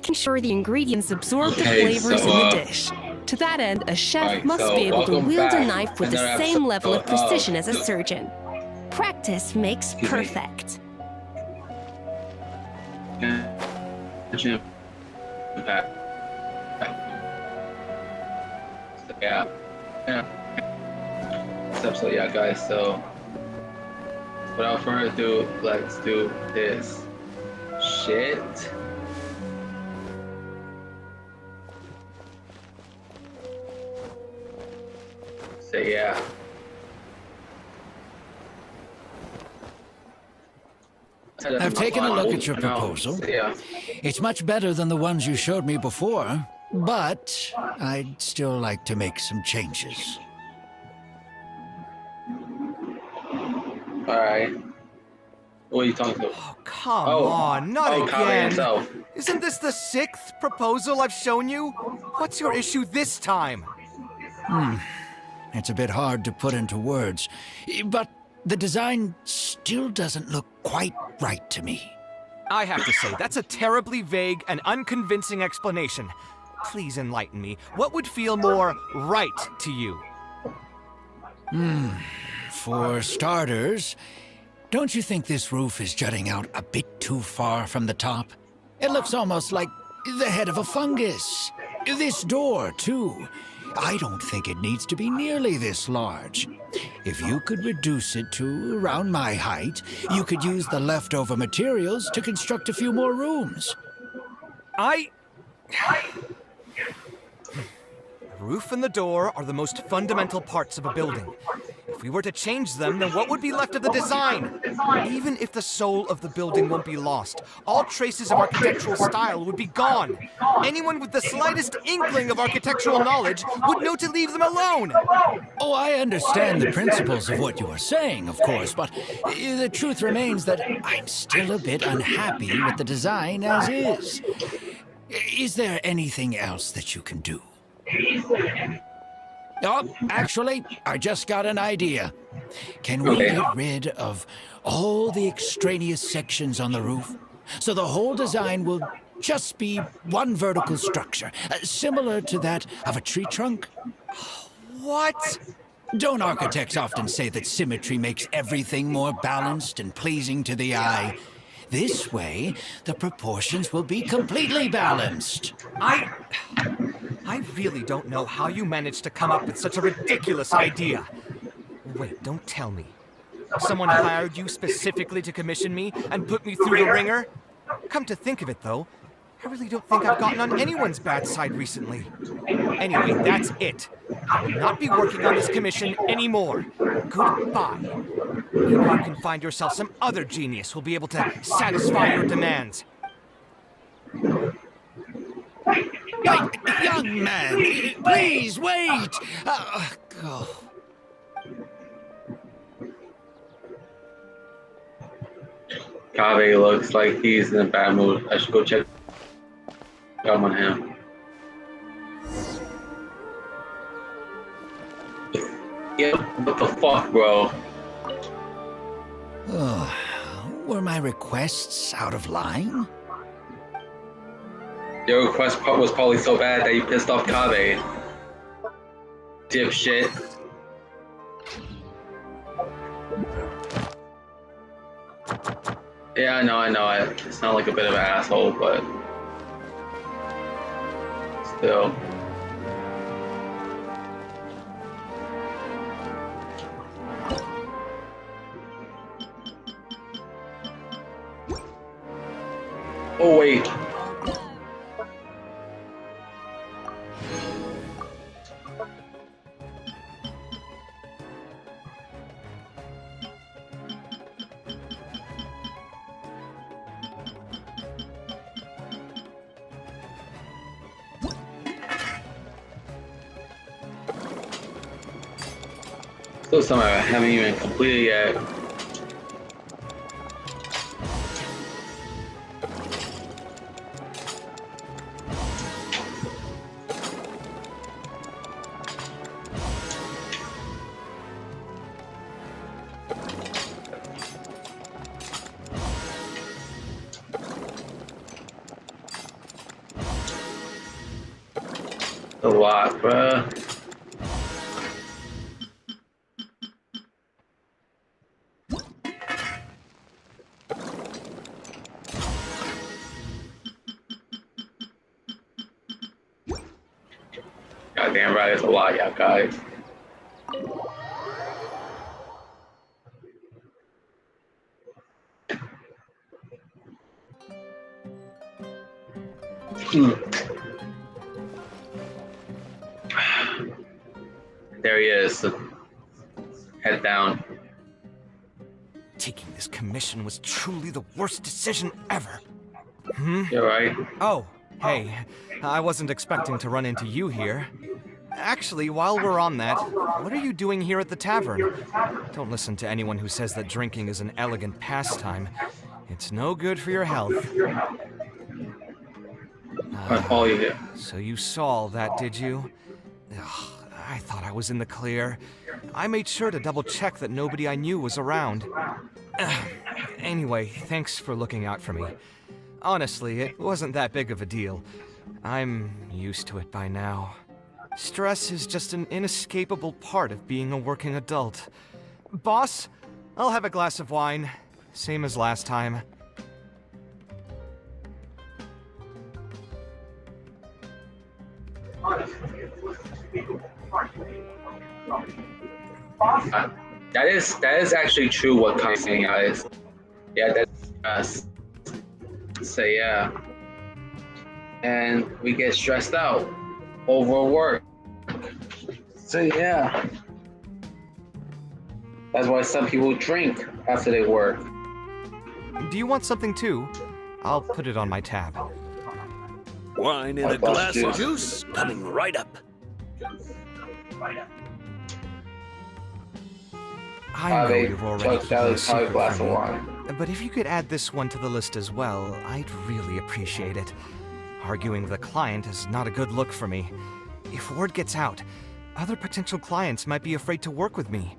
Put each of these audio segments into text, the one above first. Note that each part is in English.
making sure the ingredients absorb the flavors in the dish. To that end, a chef must be able to wield a knife with the same level of precision as a surgeon. Practice makes perfect. Yeah. So yeah, guys. So without further ado, let's do this shit. So yeah. I've taken a look at your proposal. It's much better than the ones you showed me before, but I'd still like to make some changes. Alright. What are you talking about? Oh, come on, not again. Himself. Isn't this the 6th proposal I've shown you? What's your issue this time? It's a bit hard to put into words, but the design still doesn't look quite right to me. I have to say, that's a terribly vague and unconvincing explanation. Please enlighten me. What would feel more right to you? For starters, don't you think this roof is jutting out a bit too far from the top? It looks almost like the head of a fungus. This door, too. I don't think it needs to be nearly this large. If you could reduce it to around my height, you could use the leftover materials to construct a few more rooms. The roof and the door are the most fundamental parts of a building. If we were to change them, then what would be left of the design? Even if the soul of the building won't be lost, all traces of architectural style would be gone. Anyone with the slightest inkling of architectural knowledge would know to leave them alone. Oh, I understand the principles of what you are saying, of course, but the truth remains that I'm still a bit unhappy with the design as is. Is there anything else that you can do? Oh, actually, I just got an idea. Can we get rid of all the extraneous sections on the roof, so the whole design will just be one vertical structure, similar to that of a tree trunk? What? Don't architects often say that symmetry makes everything more balanced and pleasing to the eye? This way, the proportions will be completely balanced. I really don't know how you managed to come up with such a ridiculous idea. Wait, don't tell me. Someone hired you specifically to commission me and put me through the ringer? Come to think of it, though, I really don't think I've gotten on anyone's bad side recently. Anyway, that's it. I will not be working on this commission anymore. Goodbye. Maybe you can find yourself some other genius who'll be able to satisfy your demands. Young man, please wait! Kaveh looks like he's in a bad mood. I should go check up on him. Yeah, what the fuck, bro? Were my requests out of line? Your request was probably so bad that you pissed off Kaveh. Dipshit. Yeah, I know. I sound like a bit of an asshole, but still. Oh, wait. Still something I haven't even completed yet. A lot, bruh. Goddamn right, it's a lot, y'all guys. There he is. Head down. Taking this commission was truly the worst decision ever. You're right. Oh, hey. I wasn't expecting to run into you here. Actually, while we're on that, what are you doing here at the tavern? Don't listen to anyone who says that drinking is an elegant pastime. It's no good for your health. So you saw all that, did you? Ugh, I thought I was in the clear. I made sure to double-check that nobody I knew was around. Anyway, thanks for looking out for me. Honestly, it wasn't that big of a deal. I'm used to it by now. Stress is just an inescapable part of being a working adult. Boss, I'll have a glass of wine. Same as last time. That is actually true what Kai's saying, guys. Yeah, that's so yeah. And we get stressed out over work. So yeah. That's why some people drink after they work. Do you want something too? I'll put it on my tab. Wine in a glass of juice coming right up. I know you've already kept a secret glass from of me, wine. but if you could add this one to the list as well, I'd really appreciate it. Arguing with a client is not a good look for me. If word gets out, other potential clients might be afraid to work with me.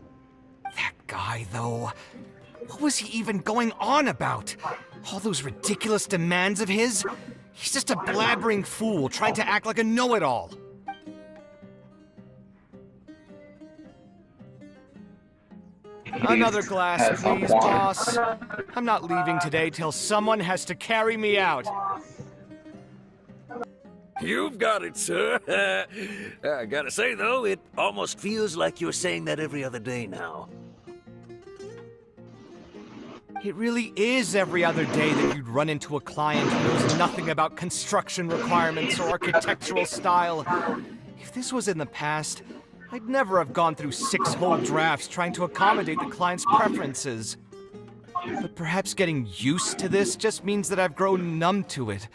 That guy, though, what was he even going on about? All those ridiculous demands of his? He's just a blabbering fool trying to act like a know-it-all. Another glass, please, boss. I'm not leaving today till someone has to carry me out. You've got it, sir. I gotta say, though, it almost feels like you're saying that every other day now. It really is every other day that you'd run into a client who knows nothing about construction requirements or architectural style. If this was in the past, I'd never have gone through 6 whole drafts trying to accommodate the client's preferences. But perhaps getting used to this just means that I've grown numb to it.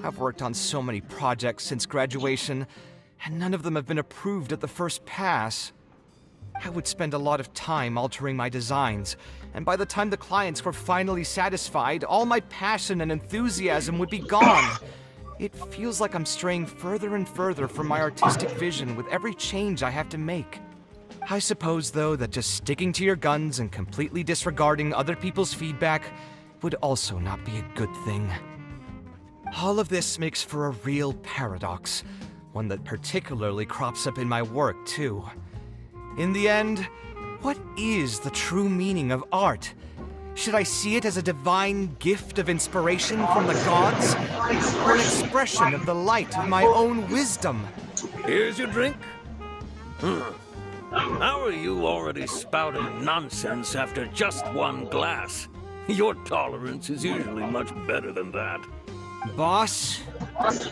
I've worked on so many projects since graduation, and none of them have been approved at the first pass. I would spend a lot of time altering my designs, and by the time the clients were finally satisfied, all my passion and enthusiasm would be gone. It feels like I'm straying further and further from my artistic vision with every change I have to make. I suppose, though, that just sticking to your guns and completely disregarding other people's feedback would also not be a good thing. All of this makes for a real paradox, one that particularly crops up in my work, too. In the end, what is the true meaning of art? Should I see it as a divine gift of inspiration from the gods? Or an expression of the light of my own wisdom? Here's your drink. How are you already spouting nonsense after just one glass? Your tolerance is usually much better than that. Boss,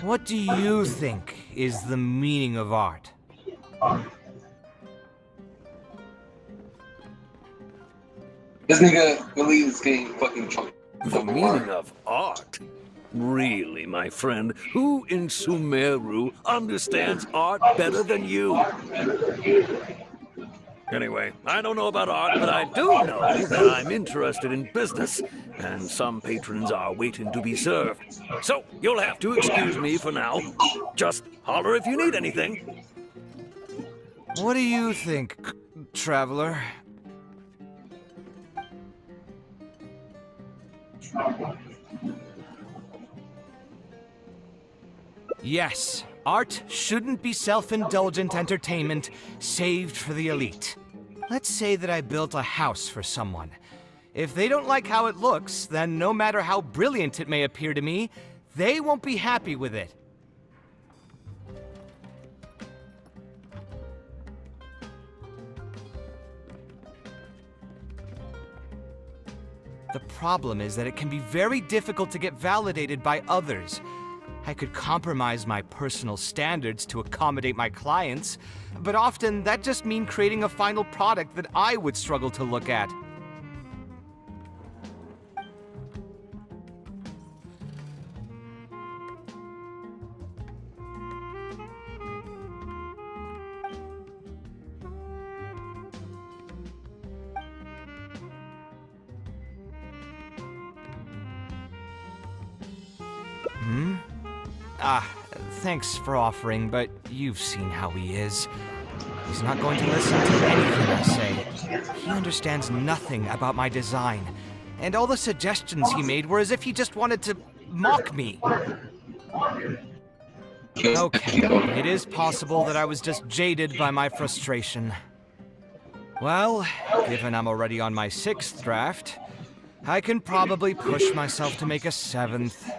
what do you think is the meaning of art? This nigga believes getting fucking drunk. The meaning of art? Really, my friend, who in Sumeru understands art better than you? Anyway, I don't know about art, but I do know that I'm interested in business, and some patrons are waiting to be served. So, you'll have to excuse me for now. Just holler if you need anything. What do you think, traveler? Yes, Art shouldn't be self-indulgent entertainment saved for the elite. Let's say that I built a house for someone. If they don't like how it looks, then no matter how brilliant it may appear to me, they won't be happy with it. The problem is that it can be very difficult to get validated by others. I could compromise my personal standards to accommodate my clients, but often that just means creating a final product that I would struggle to look at. Thanks for offering, but you've seen how he is. He's not going to listen to anything I say. He understands nothing about my design, and all the suggestions he made were as if he just wanted to mock me. Okay, it is possible that I was just jaded by my frustration. Well, given I'm already on my 6th draft, I can probably push myself to make a 7th.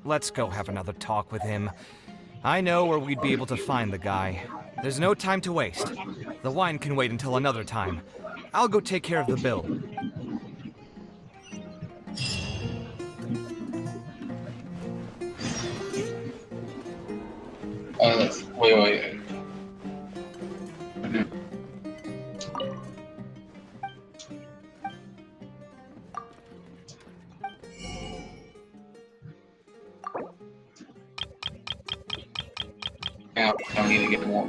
Let's go have another talk with him. I know where we'd be able to find the guy. There's no time to waste. The wine can wait until another time. I'll go take care of the bill. Wait. I need to get more.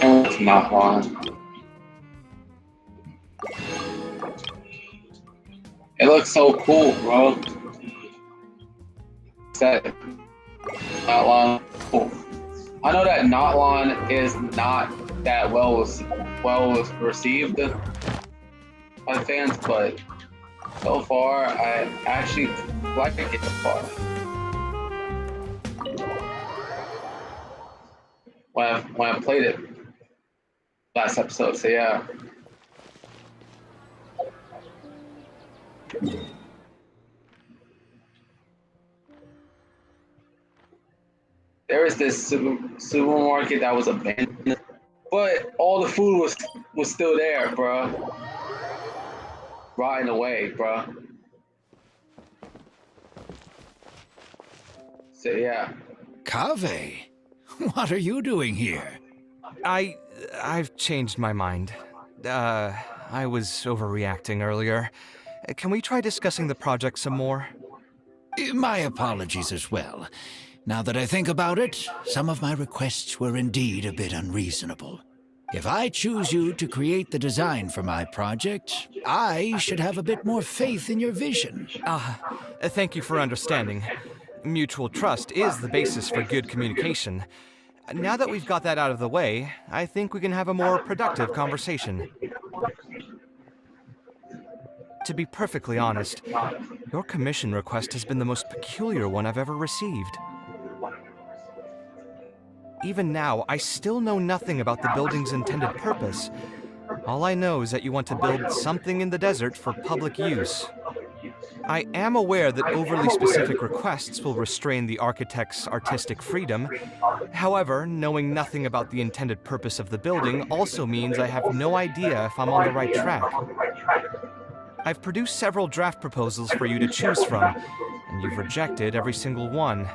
It's not one. It looks so cool, bro. That Notlon, cool. I know that Notlon is not that well received by fans, but so far I actually like it so far. When I played it last episode, so yeah. There was this supermarket that was abandoned, but all the food was still there, bro. Rotting away, bro. So yeah. Kaveh, what are you doing here? I've changed my mind. I was overreacting earlier. Can we try discussing the project some more? My apologies as well. Now that I think about it, some of my requests were indeed a bit unreasonable. If I choose you to create the design for my project, I should have a bit more faith in your vision. Thank you for understanding. Mutual trust is the basis for good communication. Now that we've got that out of the way, I think we can have a more productive conversation. To be perfectly honest, your commission request has been the most peculiar one I've ever received. Even now, I still know nothing about the building's intended purpose. All I know is that you want to build something in the desert for public use. I am aware that overly specific requests will restrain the architect's artistic freedom. However, knowing nothing about the intended purpose of the building also means I have no idea if I'm on the right track. I've produced several draft proposals for you to choose from, and you've rejected every single one.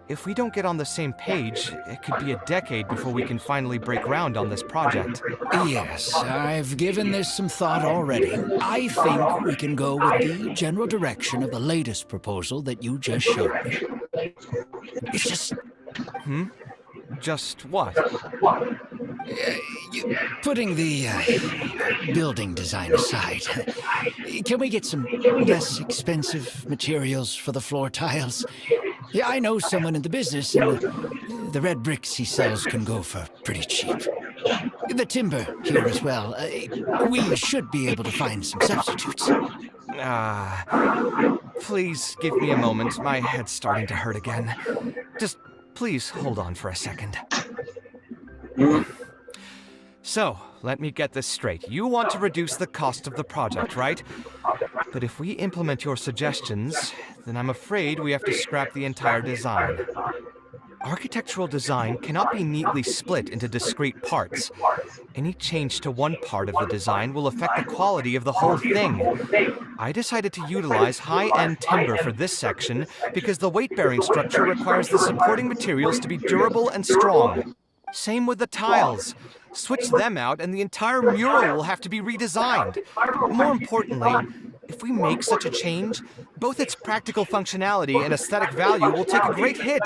If we don't get on the same page, it could be a decade before we can finally break ground on this project. Yes, I've given this some thought already. I think we can go with the general direction of the latest proposal that you just showed me. It's just... Just what? Putting the building design aside, can we get some less expensive materials for the floor tiles? Yeah, I know someone in the business, and the red bricks he sells can go for pretty cheap. The timber here as well. We should be able to find some substitutes. Please give me a moment. My head's starting to hurt again. Just please hold on for a second. So, let me get this straight. You want to reduce the cost of the project, right? But if we implement your suggestions, then I'm afraid we have to scrap the entire design. Architectural design cannot be neatly split into discrete parts. Any change to one part of the design will affect the quality of the whole thing. I decided to utilize high-end timber for this section because the weight-bearing structure requires the supporting materials to be durable and strong. Same with the tiles. Switch them out and the entire mural will have to be redesigned. More importantly, if we make such a change, both its practical functionality and aesthetic value will take a great hit.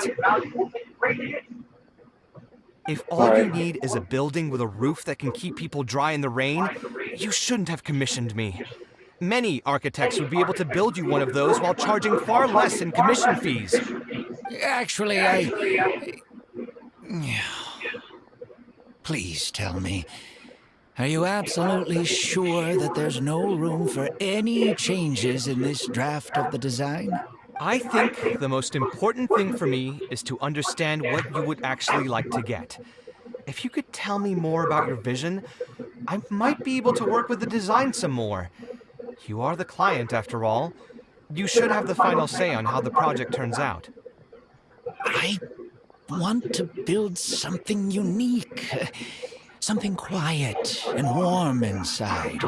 If all you need is a building with a roof that can keep people dry in the rain, you shouldn't have commissioned me. Many architects would be able to build you one of those while charging far less in commission fees. Actually, Please tell me, are you absolutely sure that there's no room for any changes in this draft of the design? I think the most important thing for me is to understand what you would actually like to get. If you could tell me more about your vision, I might be able to work with the design some more. You are the client, after all. You should have the final say on how the project turns out. I want to build something unique. Something quiet and warm inside.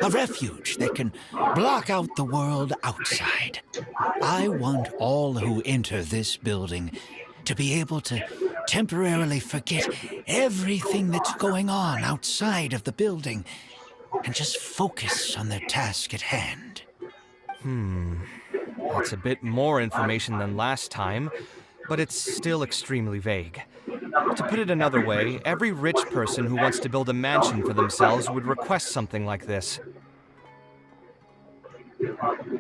A refuge that can block out the world outside. I want all who enter this building to be able to temporarily forget everything that's going on outside of the building and just focus on their task at hand. That's a bit more information than last time, but it's still extremely vague. To put it another way, every rich person who wants to build a mansion for themselves would request something like this.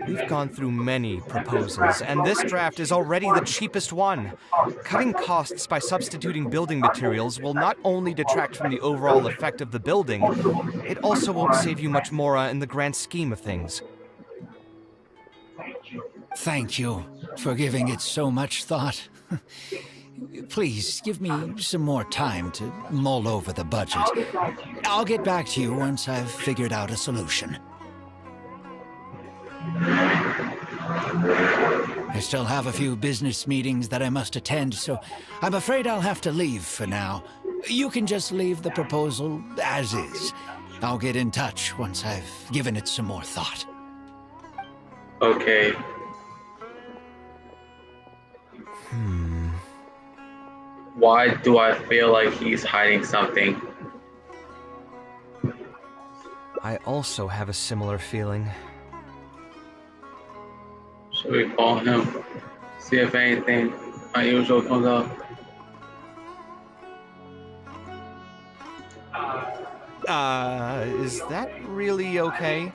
We've gone through many proposals, and this draft is already the cheapest one. Cutting costs by substituting building materials will not only detract from the overall effect of the building, it also won't save you much more in the grand scheme of things. Thank you for giving it so much thought. Please, give me some more time to mull over the budget. I'll get back to you once I've figured out a solution. I still have a few business meetings that I must attend, so I'm afraid I'll have to leave for now. You can just leave the proposal as is. I'll get in touch once I've given it some more thought. Okay. Why do I feel like he's hiding something? I also have a similar feeling. Should we call him? See if anything unusual comes up. Is that really okay?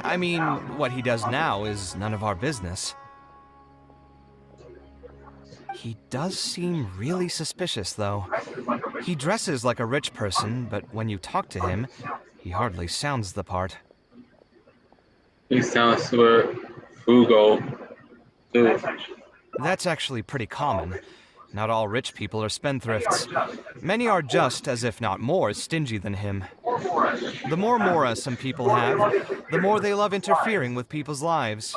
I mean, what he does now is none of our business. He does seem really suspicious, though. He dresses like a rich person, but when you talk to him, he hardly sounds the part. He sounds super frugal, too. That's actually pretty common. Not all rich people are spendthrifts. Many are just, as if not more, stingy than him. The more mora some people have, the more they love interfering with people's lives.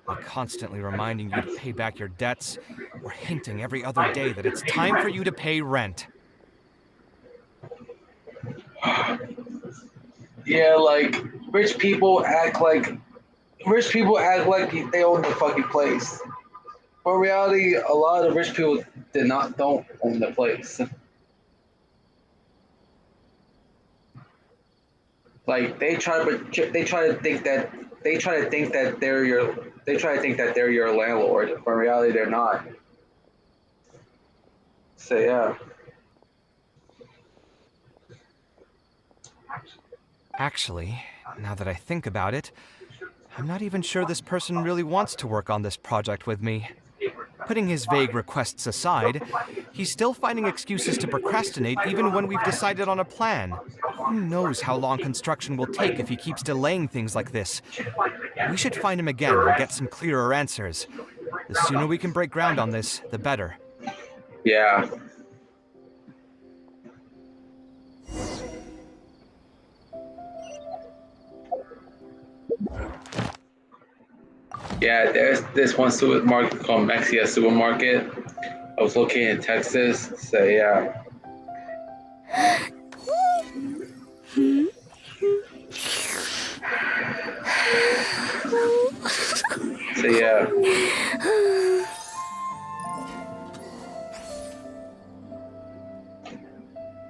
Like constantly reminding you to pay back your debts, or hinting every other day that it's time for you to pay rent. Yeah, like rich people act like they own the fucking place. But in reality, a lot of rich people don't own the place. Like they try to think that they're your landlord, but in reality they're not. So yeah. Actually, now that I think about it, I'm not even sure this person really wants to work on this project with me. Putting his vague requests aside, he's still finding excuses to procrastinate even when we've decided on a plan. Who knows how long construction will take if he keeps delaying things like this? We should find him again and get some clearer answers. The sooner we can break ground on this, the better. Yeah. Yeah, there's this one supermarket called Mexia Supermarket. I was located in Texas, so yeah. So yeah.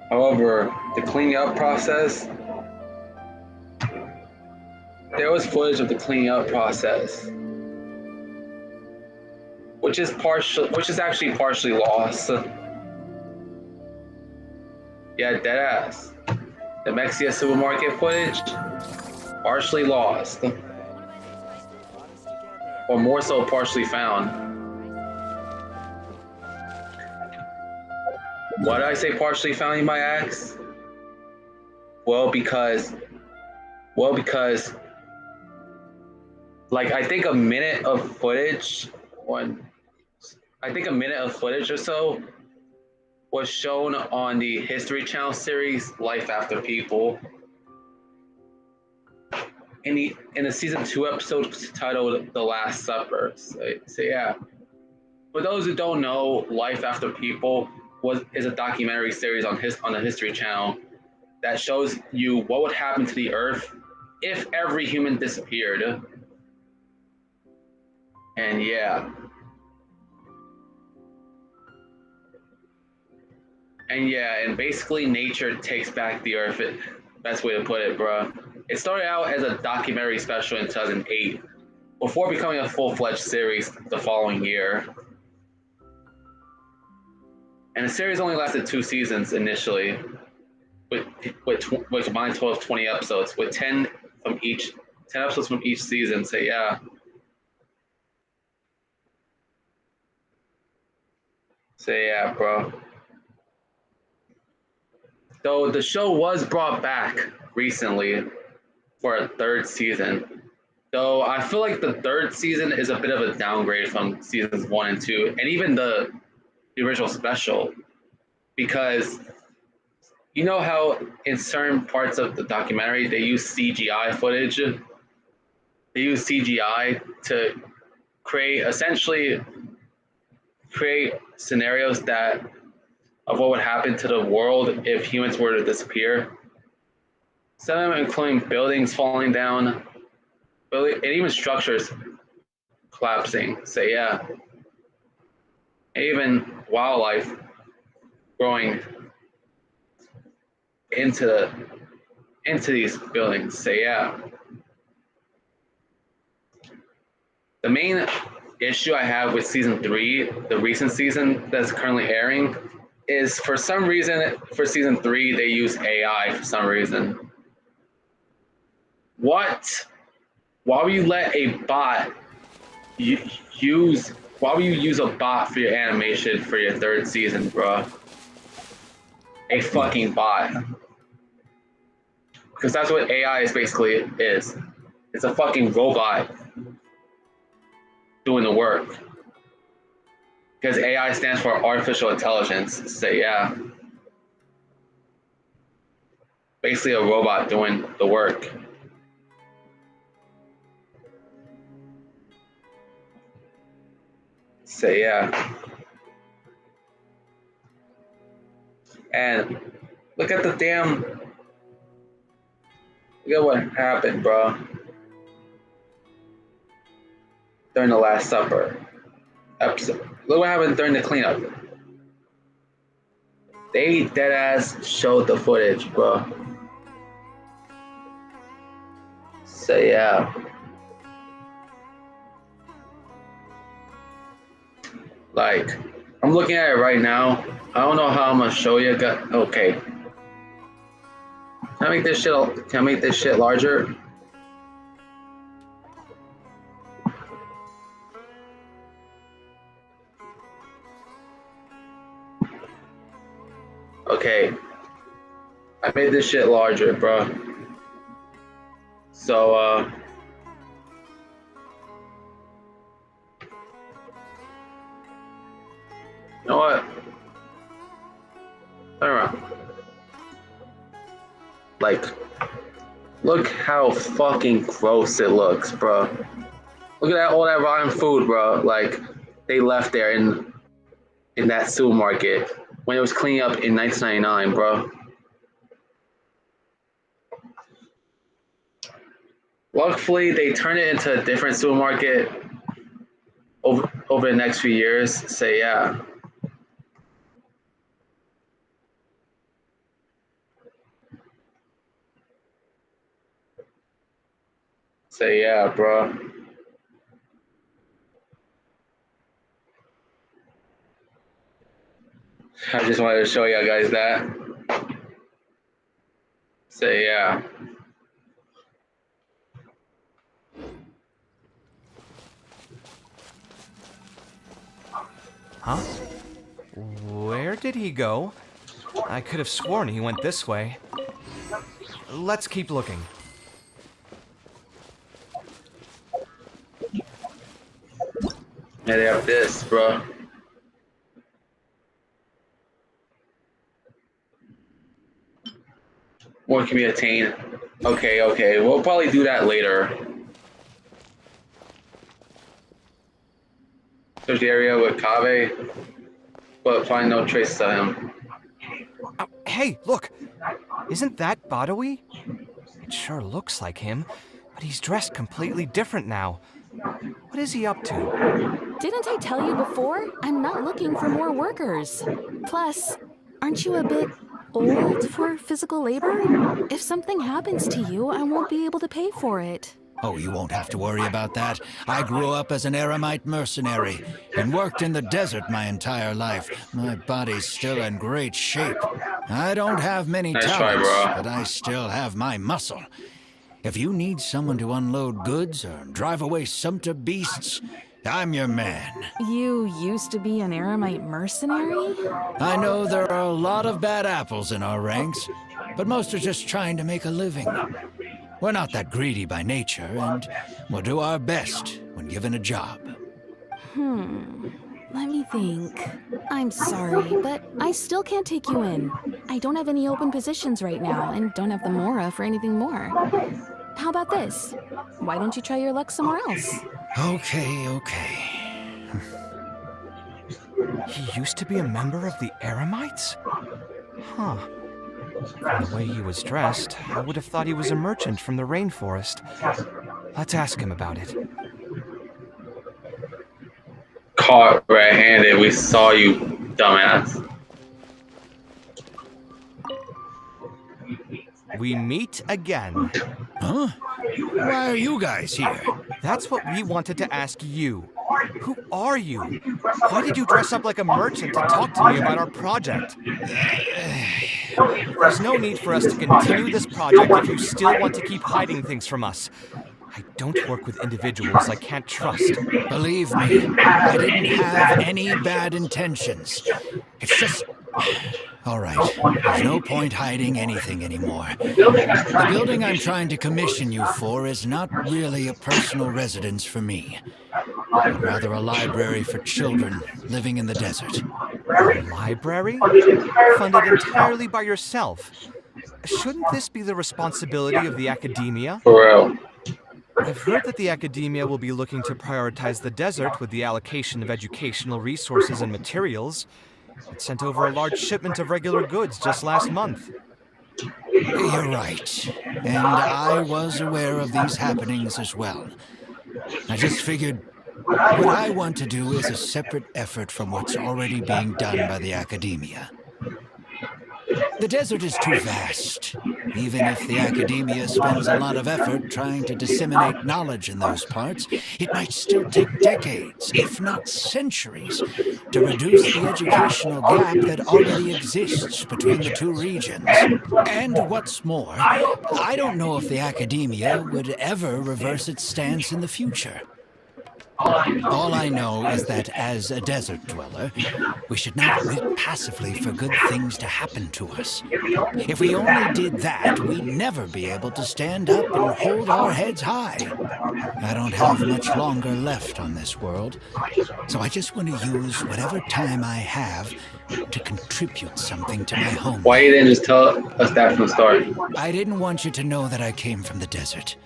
However, the cleaning up process, there was footage of the cleaning up process, which is actually partially lost. Yeah, deadass. The Mexia Supermarket footage, partially lost. Or more so, partially found. Why did I say partially found, you might ask? Well, because, like, I think a minute of footage or so was shown on the History Channel series Life After People. In the season 2 episode titled The Last Supper. So yeah. For those who don't know, Life After People is a documentary series on the History Channel that shows you what would happen to the Earth if every human disappeared. And yeah. And basically nature takes back the Earth. Best way to put it, bro. It started out as a documentary special in 2008, before becoming a full-fledged series the following year. And the series only lasted 2 seasons initially, with combined total of 20 episodes, with 10 episodes from each season. So yeah. So yeah, bro. Though the show was brought back recently for a 3rd season. Though I feel like the 3rd season is a bit of a downgrade from seasons 1 and 2, and even the original special, because you know how in certain parts of the documentary they use CGI footage. They use CGI to create scenarios of what would happen to the world if humans were to disappear. Some of them including buildings falling down, and even structures collapsing. So yeah. And even wildlife growing into these buildings. So yeah. The main issue I have with season 3, the recent season that's currently airing, is for some reason for season 3 they use AI for some reason. What? Why would you let a bot use a bot for your animation for your 3rd season, bro? A fucking bot. Because that's what AI basically is. It's a fucking robot doing the work. Because AI stands for artificial intelligence. So yeah. Basically a robot doing the work. So yeah. And look at what happened, bro. During the Last Supper episode. Look what happened during the cleanup. They deadass showed the footage, bro. So yeah. Like, I'm looking at it right now. I don't know how I'm gonna show you. Okay. Can I make this shit? Can I make this shit larger? Okay, I made this shit larger, bro. So, you know what? Turn around. Like, look how fucking gross it looks, bro. Look at that, all that rotten food, bro. Like, they left there in that supermarket when it was cleaning up in 1999, bro. Luckily, they turned it into a different supermarket over the next few years. So yeah. So yeah, bro. I just wanted to show you guys that. So yeah. Huh? Where did he go? I could have sworn he went this way. Let's keep looking. Yeah, they have this, bro. What can be attained? Okay, okay. We'll probably do that later. Search the area with Kaveh, but find no traces of him. Hey, look! Isn't that Badawi? It sure looks like him, but he's dressed completely different now. What is he up to? Didn't I tell you before? I'm not looking for more workers. Plus, aren't you a bit old for physical labor? If something happens to you, I won't be able to pay for it. Oh, you won't have to worry about that. I grew up as an Eremite mercenary and worked in the desert my entire life. My body's still in great shape. I don't have many talents, but I still have my muscle. If you need someone to unload goods or drive away sumpter beasts, I'm your man. You used to be an Eremite mercenary? I know there are a lot of bad apples in our ranks, but most are just trying to make a living. We're not that greedy by nature, and we'll do our best when given a job. Let me think. I'm sorry, but I still can't take you in. I don't have any open positions right now, and don't have the Mora for anything more. How about this? Why don't you try your luck somewhere else? Okay. He used to be a member of the Eremites? Huh. From the way he was dressed, I would have thought he was a merchant from the rainforest. Let's ask him about it. Caught red-handed. We saw you, dumbass. We meet again. Huh? Why are you guys here? That's what we wanted to ask you. Who are you? Why did you dress up like a merchant to talk to me about our project? There's no need for us to continue this project if you still want to keep hiding things from us. I don't work with individuals I can't trust. Believe me, I didn't have any bad intentions. It's just... All right, there's no point hiding anything anymore. The building I'm trying to commission you for is not really a personal residence for me, but rather a library for children living in the desert. A library? Funded entirely by yourself? Shouldn't this be the responsibility of the academia? For real. I've heard that the academia will be looking to prioritize the desert with the allocation of educational resources and materials. It sent over a large shipment of regular goods just last month. You're right. And I was aware of these happenings as well. I just figured what I want to do is a separate effort from what's already being done by the academia. The desert is too vast. Even if the academia spends a lot of effort trying to disseminate knowledge in those parts, it might still take decades, if not centuries, to reduce the educational gap that already exists between the two regions. And what's more, I don't know if the academia would ever reverse its stance in the future. All I know is that as a desert dweller, we should not wait passively for good things to happen to us. If we only did that, we'd never be able to stand up and hold our heads high. I don't have much longer left on this world, so I just want to use whatever time I have to contribute something to my home. Why you didn't just tell us that from the start? I didn't want you to know that I came from the desert.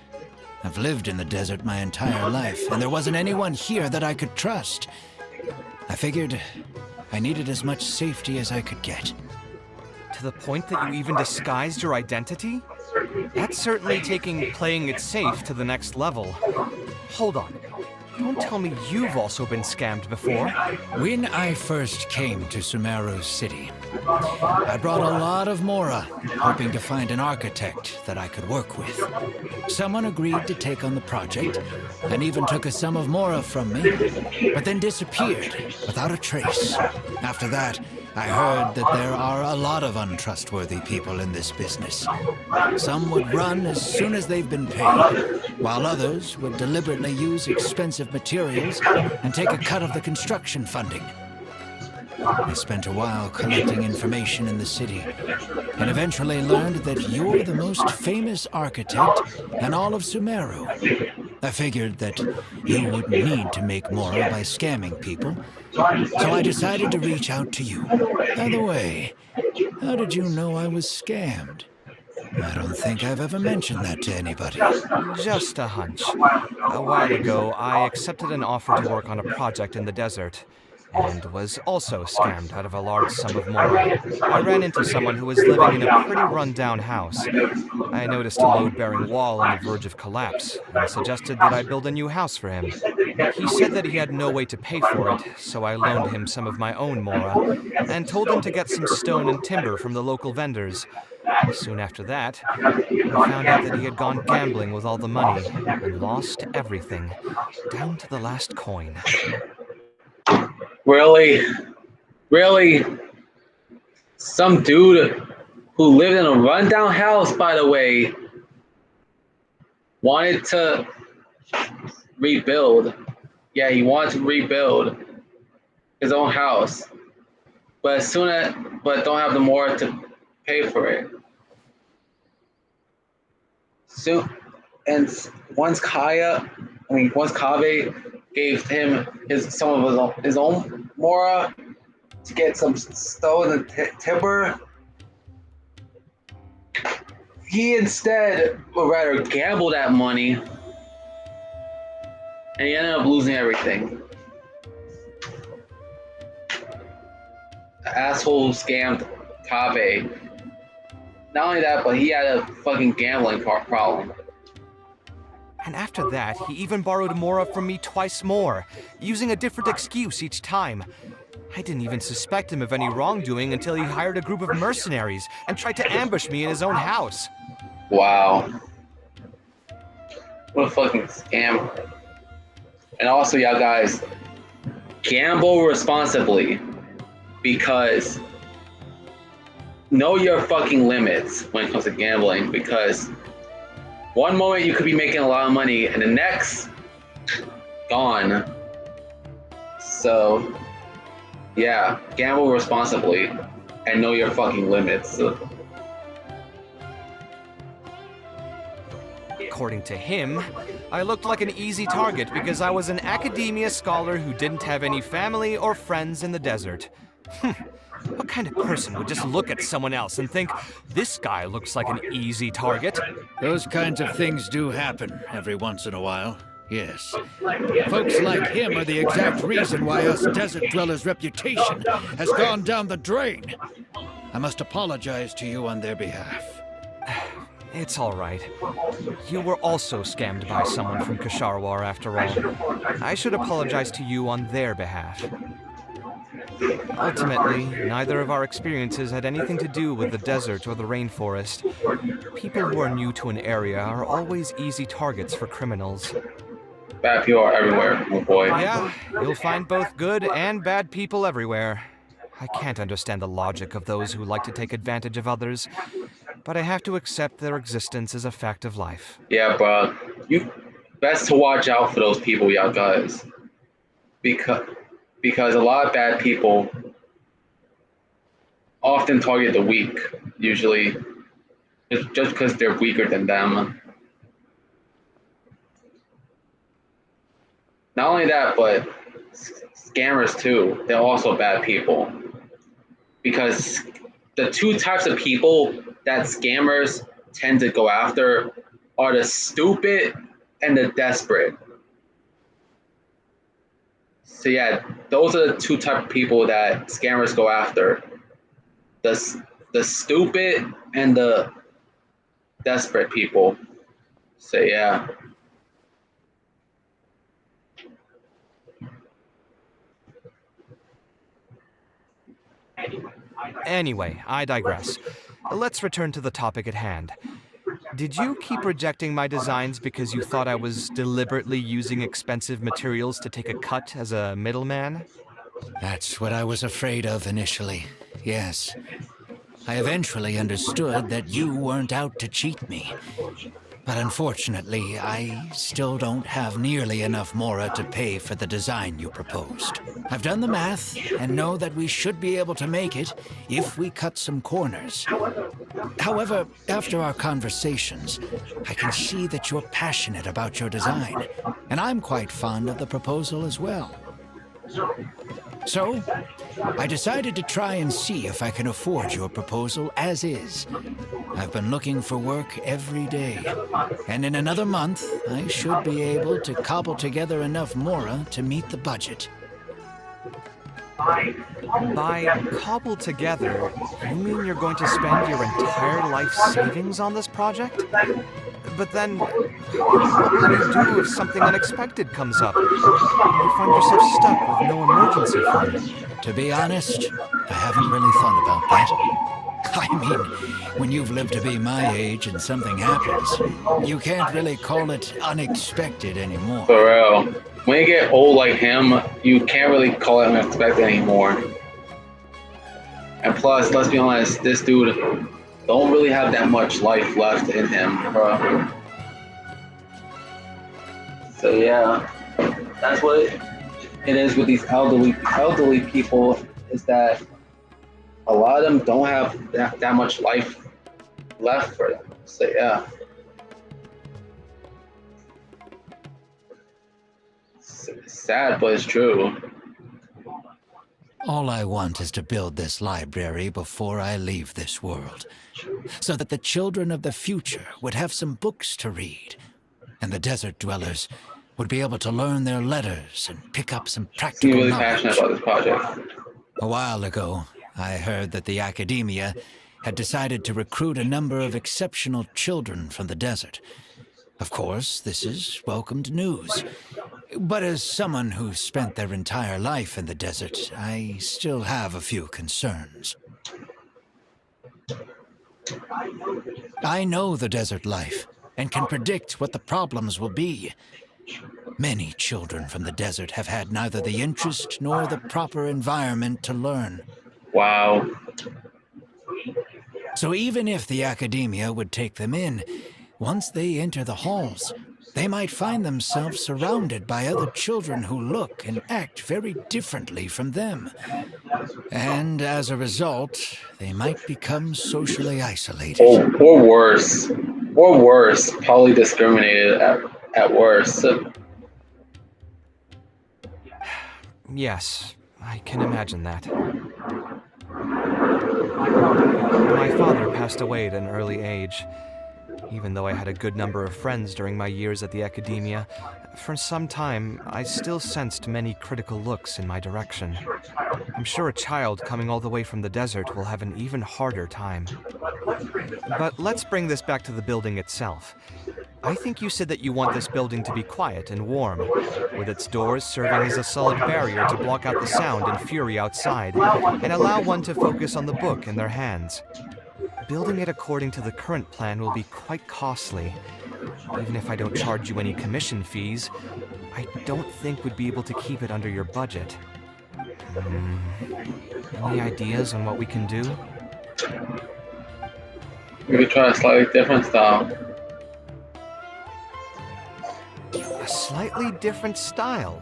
I've lived in the desert my entire life, and there wasn't anyone here that I could trust. I figured I needed as much safety as I could get. To the point that you even disguised your identity? That's certainly taking playing it safe to the next level. Hold on. Don't tell me you've also been scammed before. When I first came to Sumeru City, I brought a lot of Mora, hoping to find an architect that I could work with. Someone agreed to take on the project, and even took a sum of Mora from me, but then disappeared without a trace. After that, I heard that there are a lot of untrustworthy people in this business. Some would run as soon as they've been paid, while others would deliberately use expensive materials and take a cut of the construction funding. I spent a while collecting information in the city, and eventually learned that you're the most famous architect in all of Sumeru. I figured that you wouldn't need to make Mora by scamming people, so I decided to reach out to you. By the way, how did you know I was scammed? I don't think I've ever mentioned that to anybody. Just a hunch. A while ago, I accepted an offer to work on a project in the desert, and was also scammed out of a large sum of Mora. I ran into someone who was living in a pretty run-down house. I noticed a load-bearing wall on the verge of collapse, and suggested that I build a new house for him. He said that he had no way to pay for it, so I loaned him some of my own Mora, and told him to get some stone and timber from the local vendors. Soon after that, I found out that he had gone gambling with all the money, and lost everything, down to the last coin. Really? Really? Some dude who lived in a rundown house, by the way, wanted to rebuild. Yeah, he wanted to rebuild his own house, but but don't have the more to pay for it. So, and once Kave gave him some of his own Mora to get some stone and timber, he instead would rather gamble that money, and he ended up losing everything. The asshole scammed Kave. Not only that, but he had a fucking gambling problem. And after that, he even borrowed Mora from me twice more, using a different excuse each time. I didn't even suspect him of any wrongdoing until he hired a group of mercenaries and tried to ambush me in his own house. Wow. What a fucking scam. And also, y'all guys, gamble responsibly, because know your fucking limits when it comes to gambling, because one moment you could be making a lot of money and the next, gone. So, yeah, gamble responsibly and know your fucking limits. According to him, I looked like an easy target because I was an academia scholar who didn't have any family or friends in the desert. What kind of person would just look at someone else and think, this guy looks like an easy target? Those kinds of things do happen every once in a while, yes. Folks like him are the exact reason why us desert dwellers' reputation has gone down the drain. I must apologize to you on their behalf. It's all right. You were also scammed by someone from Kasharwar after all. I should apologize to you on their behalf. Ultimately, neither of our experiences had anything to do with the desert or the rainforest. People who are new to an area are always easy targets for criminals. Bad people are everywhere, my boy. Yeah, you'll find both good and bad people everywhere. I can't understand the logic of those who like to take advantage of others, but I have to accept their existence as a fact of life. Yeah, bro. You best to watch out for those people, y'all guys. Because a lot of bad people often target the weak, usually just because they're weaker than them. Not only that, but scammers too. They're also bad people. Because the two types of people that scammers tend to go after are the stupid and the desperate. So yeah, those are the two type of people that scammers go after. The stupid and the desperate people. So yeah. Anyway, I digress. Let's return to the topic at hand. Did you keep rejecting my designs because you thought I was deliberately using expensive materials to take a cut as a middleman? That's what I was afraid of initially, yes. I eventually understood that you weren't out to cheat me. But unfortunately, I still don't have nearly enough Mora to pay for the design you proposed. I've done the math and know that we should be able to make it if we cut some corners. However, after our conversations, I can see that you're passionate about your design, and I'm quite fond of the proposal as well. So, I decided to try and see if I can afford your proposal as is. I've been looking for work every day, and in another month, I should be able to cobble together enough Mora to meet the budget. By cobble together, you mean you're going to spend your entire life savings on this project? But then, what will you do if something unexpected comes up? And you find yourself stuck with no emergency fund? To be honest, I haven't really thought about that. I mean, when you've lived to be my age and something happens, you can't really call it unexpected anymore. For real. When you get old like him, you can't really call it unexpected anymore. And plus, let's be honest, this dude don't really have that much life left in him, bro. So yeah, that's what it is with these elderly people, is that a lot of them don't have that much life left for them. So yeah. It's sad, but it's true. All I want is to build this library before I leave this world, so that the children of the future would have some books to read, and the desert dwellers would be able to learn their letters and pick up some practical I'm really knowledge. passionate about this project. A while ago, I heard that the academia had decided to recruit a number of exceptional children from the desert. Of course, this is welcomed news. But as someone who spent their entire life in the desert, I still have a few concerns. I know the desert life and can predict what the problems will be. Many children from the desert have had neither the interest nor the proper environment to learn. Wow. So even if the academia would take them in, once they enter the halls, they might find themselves surrounded by other children who look and act very differently from them. And as a result, they might become socially isolated. Or worse. Or worse, probably discriminated at worst. Yes, I can imagine that. My father passed away at an early age. Even though I had a good number of friends during my years at the academia, for some time, I still sensed many critical looks in my direction. I'm sure a child coming all the way from the desert will have an even harder time. But let's bring this back to the building itself. I think you said that you want this building to be quiet and warm, with its doors serving as a solid barrier to block out the sound and fury outside, and allow one to focus on the book in their hands. Building it according to the current plan will be quite costly. Even if I don't charge you any commission fees, I don't think we'd be able to keep it under your budget. Any ideas on what we can do? We could try a slightly different style. A slightly different style?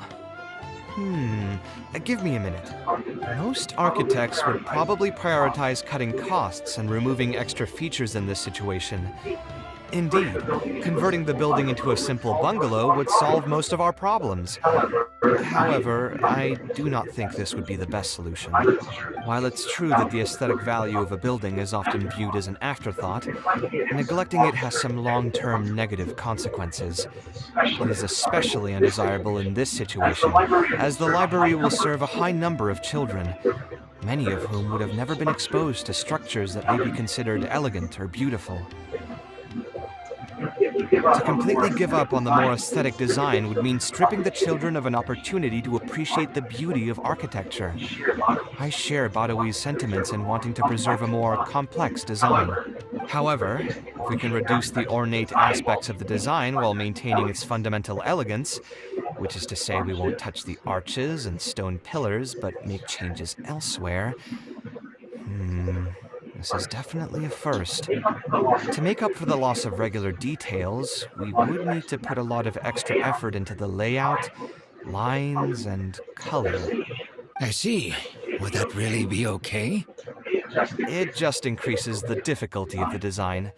Give me a minute. Most architects would probably prioritize cutting costs and removing extra features in this situation. Indeed, converting the building into a simple bungalow would solve most of our problems. However, I do not think this would be the best solution. While it's true that the aesthetic value of a building is often viewed as an afterthought, neglecting it has some long-term negative consequences. It is especially undesirable in this situation, as the library will serve a high number of children, many of whom would have never been exposed to structures that may be considered elegant or beautiful. To completely give up on the more aesthetic design would mean stripping the children of an opportunity to appreciate the beauty of architecture. I share Badawi's sentiments in wanting to preserve a more complex design. However, if we can reduce the ornate aspects of the design while maintaining its fundamental elegance, which is to say we won't touch the arches and stone pillars but make changes elsewhere, this is definitely a first. To make up for the loss of regular details, we would need to put a lot of extra effort into the layout, lines, and color. I see. Would that really be okay? It just increases the difficulty of the design.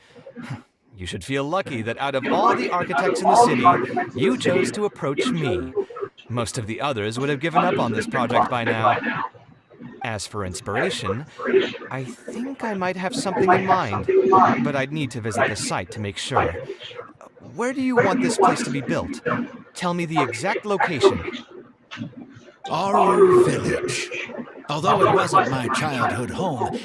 You should feel lucky that out of all the architects in the city, you chose to approach me. Most of the others would have given up on this project by now. As for inspiration, I think I might have something in mind, but I'd need to visit the site to make sure. Where do you want this place to be built? Tell me the exact location. Aru Village. Although it wasn't my childhood home,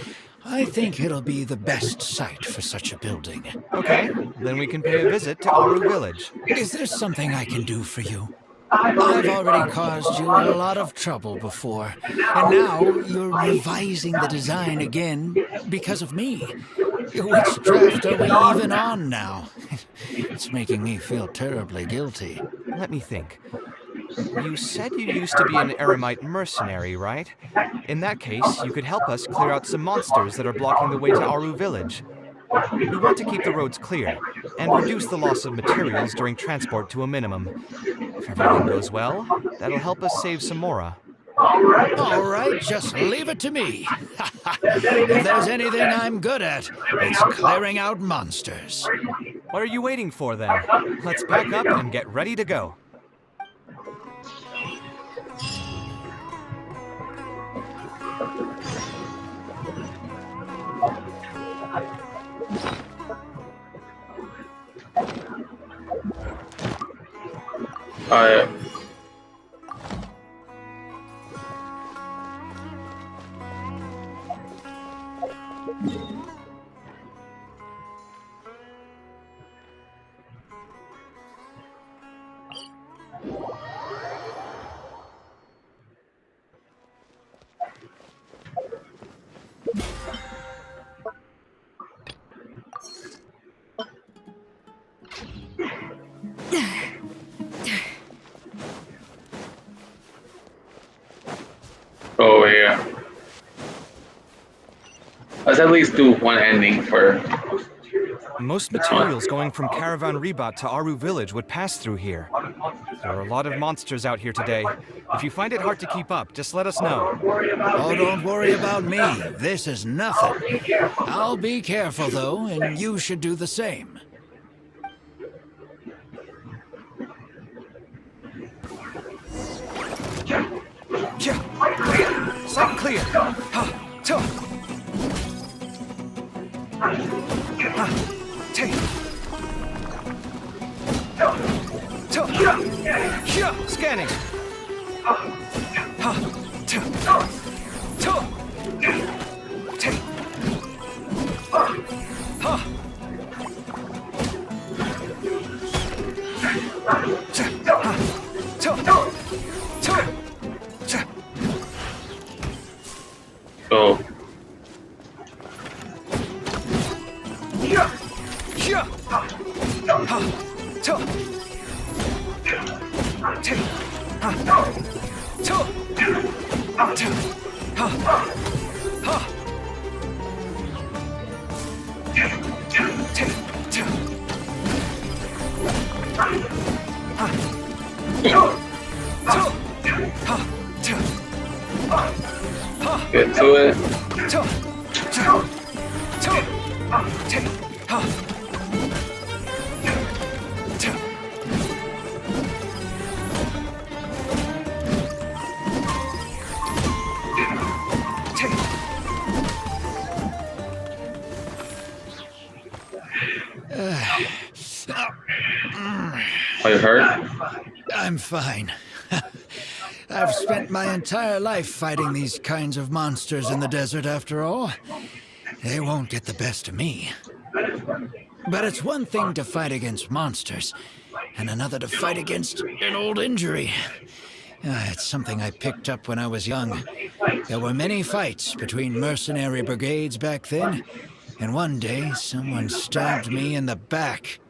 I think it'll be the best site for such a building. Okay, then we can pay a visit to Aru Village. Is there something I can do for you? I've already caused you a lot of trouble before, and now you're revising the design again because of me. Which draft are we even on now? It's making me feel terribly guilty. Let me think. You said you used to be an eremite mercenary, right? In that case, you could help us clear out some monsters that are blocking the way to Aru Village. We want to keep the roads clear, and reduce the loss of materials during transport to a minimum. If everything goes well, that'll help us save some Mora. All right, just leave it to me. If there's anything I'm good at, it's clearing out monsters. What are you waiting for, then? Let's pack up and get ready to go. Alright. Over here. Let's at least do one ending for. Most materials going from Caravan Ribat to Aru Village would pass through here. There are a lot of monsters out here today. If you find it hard to keep up, just let us know. Oh, don't worry about me. This is nothing. I'll be careful, though, and you should do the same. Sight clear. Scanning. do it. Are you hurt? I'm fine. I've spent my entire life fighting these kinds of monsters in the desert, after all. They won't get the best of me. But it's one thing to fight against monsters, and another to fight against an old injury. It's something I picked up when I was young. There were many fights between mercenary brigades back then, and one day someone stabbed me in the back.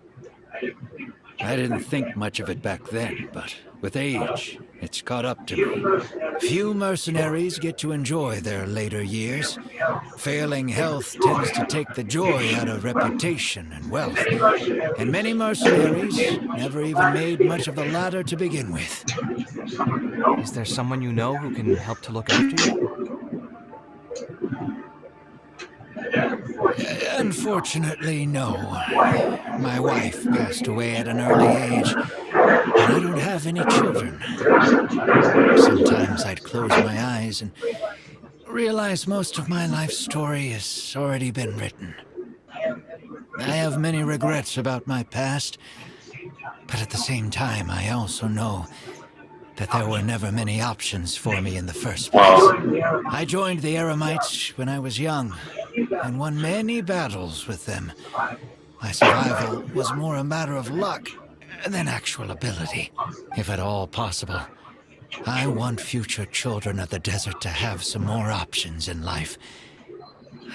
I didn't think much of it back then, but with age, it's caught up to me. Few mercenaries get to enjoy their later years. Failing health tends to take the joy out of reputation and wealth. And many mercenaries never even made much of the latter to begin with. Is there someone you know who can help to look after you? Unfortunately, no. My wife passed away at an early age, and I don't have any children. Sometimes I'd close my eyes and realize most of my life story has already been written. I have many regrets about my past, but at the same time, I also know that there were never many options for me in the first place. I joined the Eremites when I was young, and won many battles with them. My survival was more a matter of luck than actual ability, if at all possible. I want future children of the desert to have some more options in life.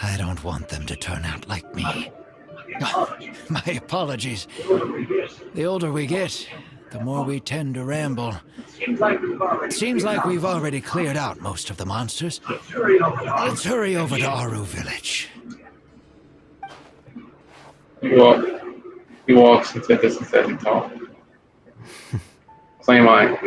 I don't want them to turn out like me. Oh, my apologies. The older we get, the more we tend to ramble. Seems like we've already cleared out most of the monsters. Let's hurry over to Aru village. He walks into this instead of talk. Same line.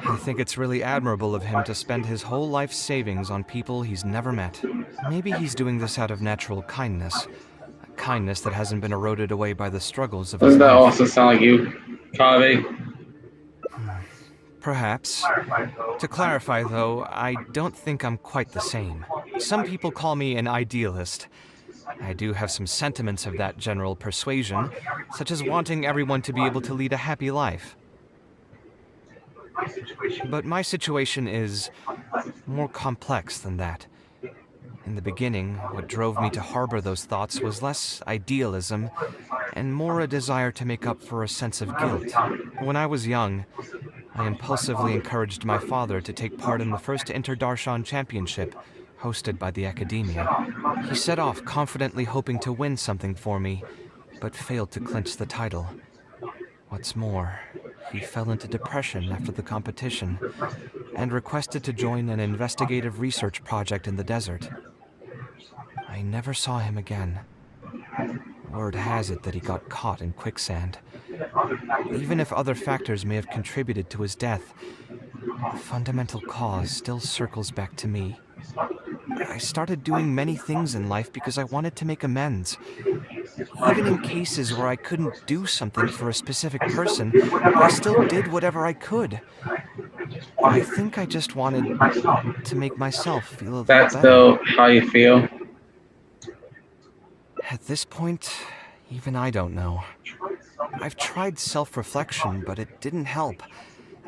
I think it's really admirable of him to spend his whole life savings on people he's never met. Maybe he's doing this out of natural kindness. A kindness that hasn't been eroded away by the struggles of his Doesn't that life. also sound like you, Kave? Perhaps. To clarify, though, I don't think I'm quite the same. Some people call me an idealist. I do have some sentiments of that general persuasion, such as wanting everyone to be able to lead a happy life. But my situation is more complex than that. In the beginning, what drove me to harbor those thoughts was less idealism and more a desire to make up for a sense of guilt. When I was young, I impulsively encouraged my father to take part in the first Inter-Darshan Championship, hosted by the Academia. He set off confidently hoping to win something for me, but failed to clinch the title. What's more, he fell into depression after the competition and requested to join an investigative research project in the desert. I never saw him again. Word has it that he got caught in quicksand. Even if other factors may have contributed to his death, the fundamental cause still circles back to me. I started doing many things in life because I wanted to make amends. Even in cases where I couldn't do something for a specific person, I still did whatever I could. I think I just wanted to make myself feel a little better. That's still how you feel? At this point, even I don't know. I've tried self-reflection, but it didn't help.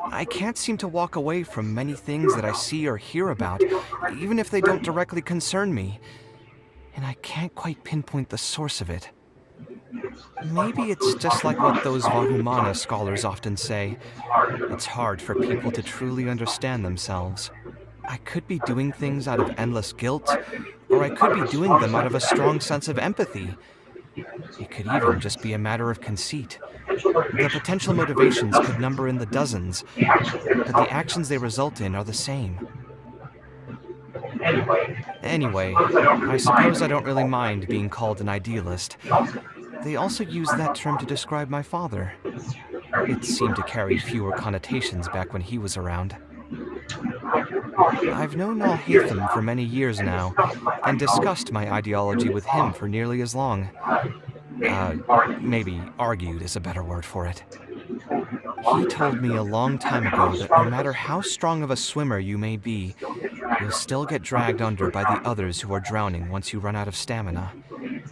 I can't seem to walk away from many things that I see or hear about, even if they don't directly concern me. And I can't quite pinpoint the source of it. Maybe it's just like what those Vahumana scholars often say. It's hard for people to truly understand themselves. I could be doing things out of endless guilt, or I could be doing them out of a strong sense of empathy. It could even just be a matter of conceit. The potential motivations could number in the dozens, but the actions they result in are the same. Anyway, I suppose I don't really mind being called an idealist. They also used that term to describe my father. It seemed to carry fewer connotations back when he was around. I've known Alhaitham for many years now, and discussed my ideology with him for nearly as long. Maybe argued is a better word for it. He told me a long time ago that no matter how strong of a swimmer you may be, you'll still get dragged under by the others who are drowning once you run out of stamina.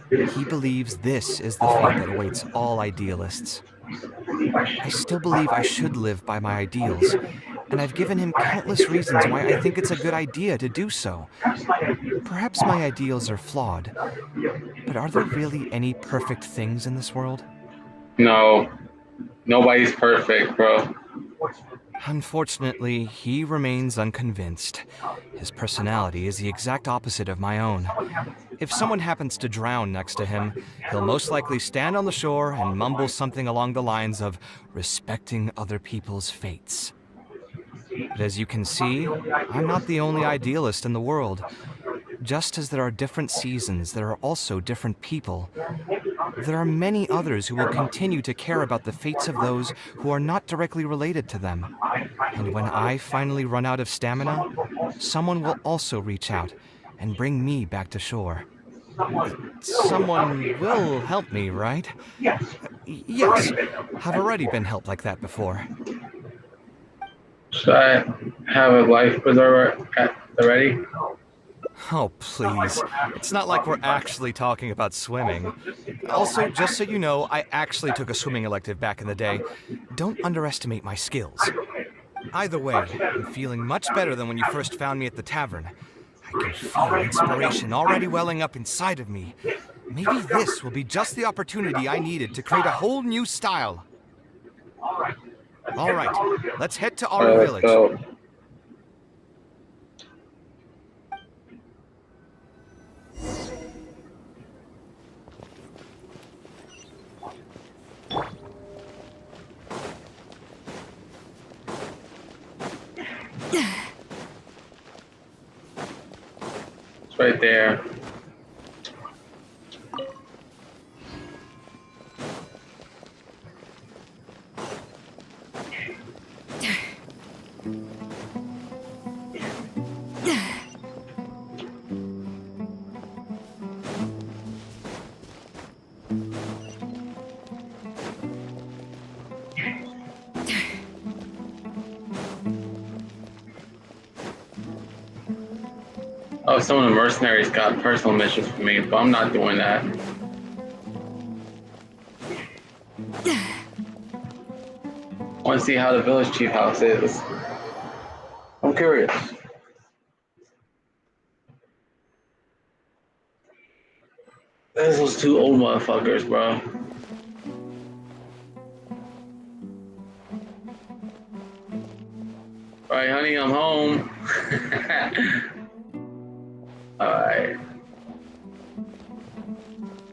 He believes this is the fate that awaits all idealists. I still believe I should live by my ideals, and I've given him countless reasons why I think it's a good idea to do so. Perhaps my ideals are flawed, but are there really any perfect things in this world? No. Nobody's perfect, bro. Unfortunately, he remains unconvinced. His personality is the exact opposite of my own. If someone happens to drown next to him, he'll most likely stand on the shore and mumble something along the lines of respecting other people's fates. But as you can see, I'm not the only idealist in the world. Just as there are different seasons, there are also different people. There are many others who will continue to care about the fates of those who are not directly related to them. And when I finally run out of stamina, someone will also reach out and bring me back to shore. Someone will help me, right? Yes, I've already been helped like that before. Should I have a life preserver at the ready? Oh, please. It's not like we're actually talking about swimming. Also, just so you know, I actually took a swimming elective back in the day. Don't underestimate my skills. Either way, I'm feeling much better than when you first found me at the tavern. I can feel inspiration already welling up inside of me. Maybe this will be just the opportunity I needed to create a whole new style. All right, let's head to our village. Go. It's right there. Oh, some of the mercenaries got personal missions for me, but I'm not doing that. I want to see how the village chief house is. I'm curious. There's those two old motherfuckers, bro. Alright, honey, I'm home. Alright.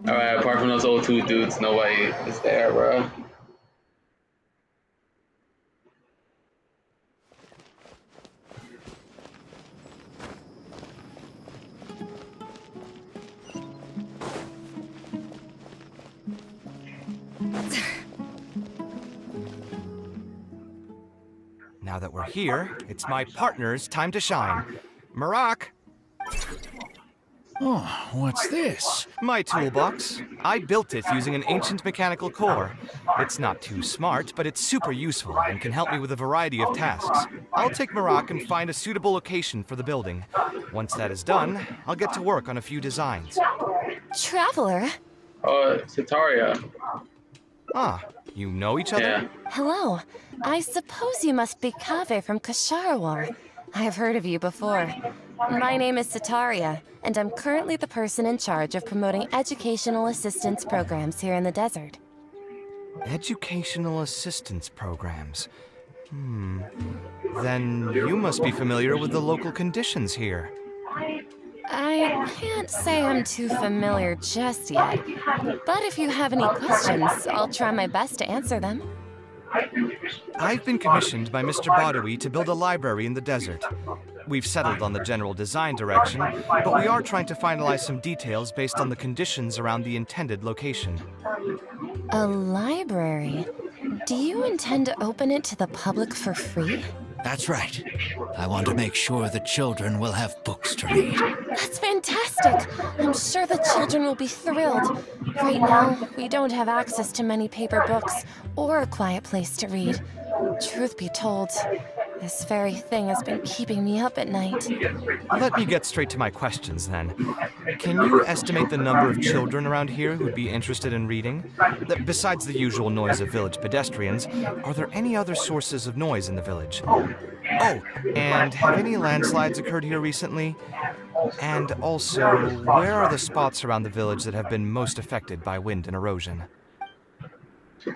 Alright, apart from those old two dudes, nobody is there, bro. Now that we're here, it's my partner's time to shine. Marak! Oh, what's this? My toolbox. I built it using an ancient mechanical core. It's not too smart, but it's super useful and can help me with a variety of tasks. I'll take Marak and find a suitable location for the building. Once that is done, I'll get to work on a few designs. Traveler? Sataria. Ah, you know each other? Yeah. Hello. I suppose you must be Kaveh from Kasharawar. I've heard of you before. My name is Sataria, and I'm currently the person in charge of promoting educational assistance programs here in the desert. Educational assistance programs. Then you must be familiar with the local conditions here. I can't say I'm too familiar just yet, but if you have any questions, I'll try my best to answer them. I've been commissioned by Mr. Badawi to build a library in the desert. We've settled on the general design direction, but we are trying to finalize some details based on the conditions around the intended location. A library? Do you intend to open it to the public for free? That's right. I want to make sure the children will have books to read. That's fantastic. I'm sure the children will be thrilled. Right now, we don't have access to many paper books or a quiet place to read. Truth be told, this very thing has been keeping me up at night. Let me get straight to my questions then. Can you estimate the number of children around here who'd be interested in reading? Besides the usual noise of village pedestrians, are there any other sources of noise in the village? Oh, and have any landslides occurred here recently? And also, where are the spots around the village that have been most affected by wind and erosion?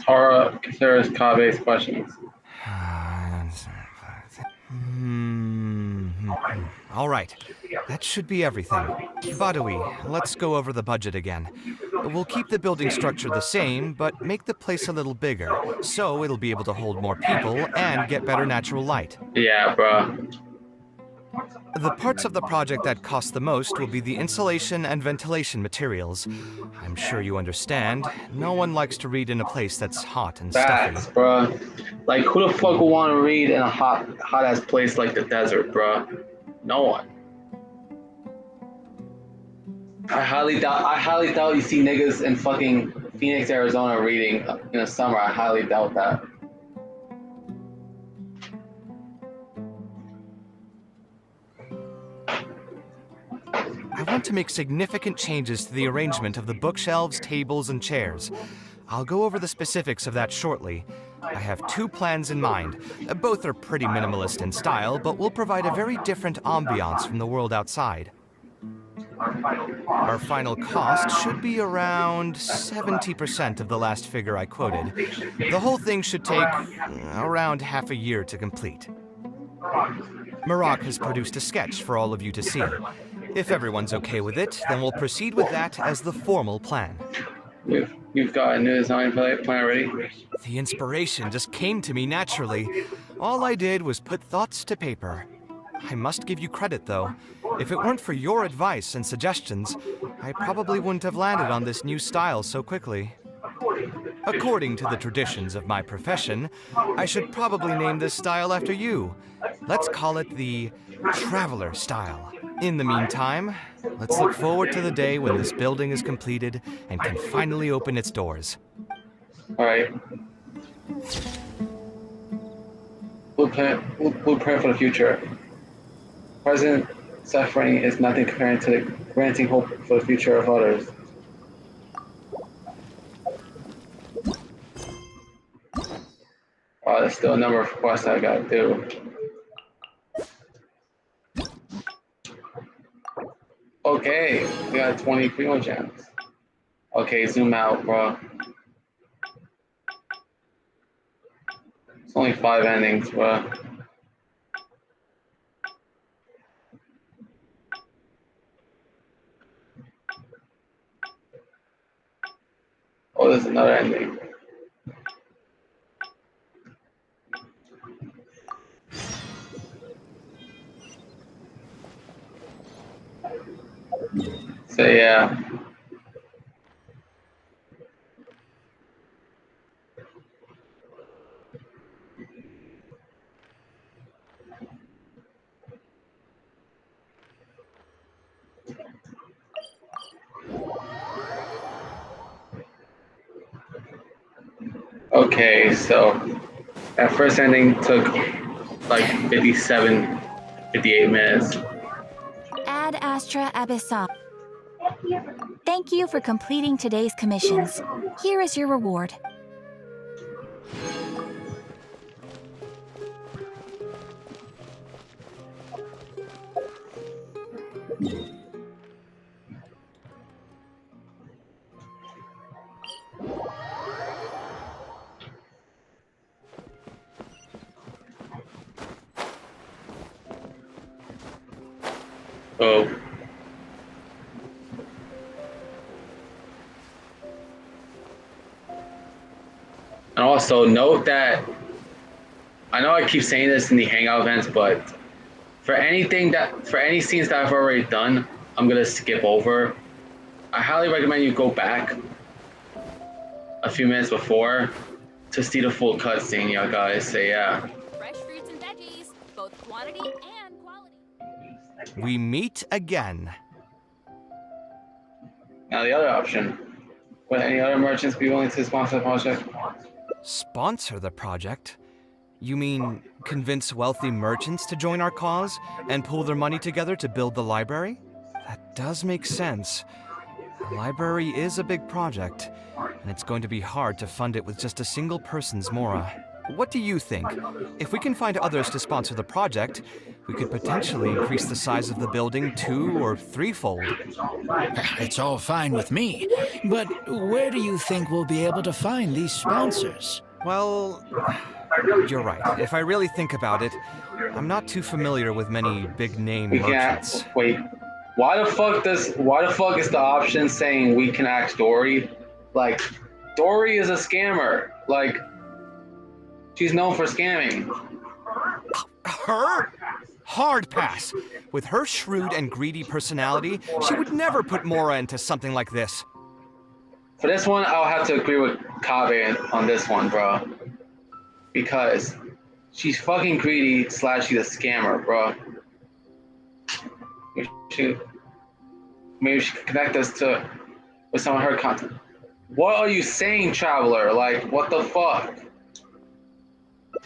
Tara considers Kabe's questions. All right, that should be everything. Badawi, let's go over the budget again. We'll keep the building structure the same, but make the place a little bigger, so it'll be able to hold more people and get better natural light. Yeah, bruh. The parts of the project that cost the most will be the insulation and ventilation materials. I'm sure you understand. No one likes to read in a place that's hot and Facts, stuffy. bruh. Like, who the fuck would want to read in a hot-ass place like the desert, bruh? No one. I highly doubt you see niggas in fucking Phoenix, Arizona reading in the summer. I highly doubt that. I want to make significant changes to the arrangement of the bookshelves, tables, and chairs. I'll go over the specifics of that shortly. I have two plans in mind. Both are pretty minimalist in style, but will provide a very different ambiance from the world outside. Our final cost should be around 70% of the last figure I quoted. The whole thing should take around half a year to complete. Marak has produced a sketch for all of you to see. If everyone's okay with it, then we'll proceed with that as the formal plan. We've got a new design plan already. The inspiration just came to me naturally. All I did was put thoughts to paper. I must give you credit, though. If it weren't for your advice and suggestions, I probably wouldn't have landed on this new style so quickly. According to the traditions of my profession, I should probably name this style after you. Let's call it the Traveler style. In the meantime, let's look forward to the day when this building is completed and can finally open its doors. All right. Blueprint for the future. Present suffering is nothing compared to granting hope for the future of others. Wow, there's still a number of quests I gotta do. Okay, we got 20 primo gems. Okay, zoom out, bro. It's only 5 endings, bro. Oh, there's another ending. So yeah. Okay, so that first ending took like 58 minutes. Ad Astra Abyssal. Thank you for completing today's commissions. Here is your reward. Oh. And also note that, I know I keep saying this in the hangout events, but for any scenes that I've already done, I'm gonna skip over. I highly recommend you go back a few minutes before to see the full cutscene, y'all guys. So yeah. Fresh fruits and veggies. quantity and quality. We meet again. Now the other option. Would any other merchants be willing to sponsor the project? Sponsor the project? You mean convince wealthy merchants to join our cause and pool their money together to build the library? That does make sense. The library is a big project, and it's going to be hard to fund it with just a single person's mora. What do you think? If we can find others to sponsor the project, we could potentially increase the size of the building 2- or 3-fold. It's all fine with me, but where do you think we'll be able to find these sponsors? Well, you're right. If I really think about it, I'm not too familiar with many big-name We merchants. can't wait. Why the fuck is the option saying we can ask Dory? Like, Dory is a scammer. Like, she's known for scamming. Her? Hard pass. With her shrewd and greedy personality, she would never put Mora into something like this. For this one, I'll have to agree with Kabe on this one, bro. Because she's fucking greedy / she's a scammer, bro. Maybe she can connect us with some of her content. What are you saying, Traveler? Like, what the fuck?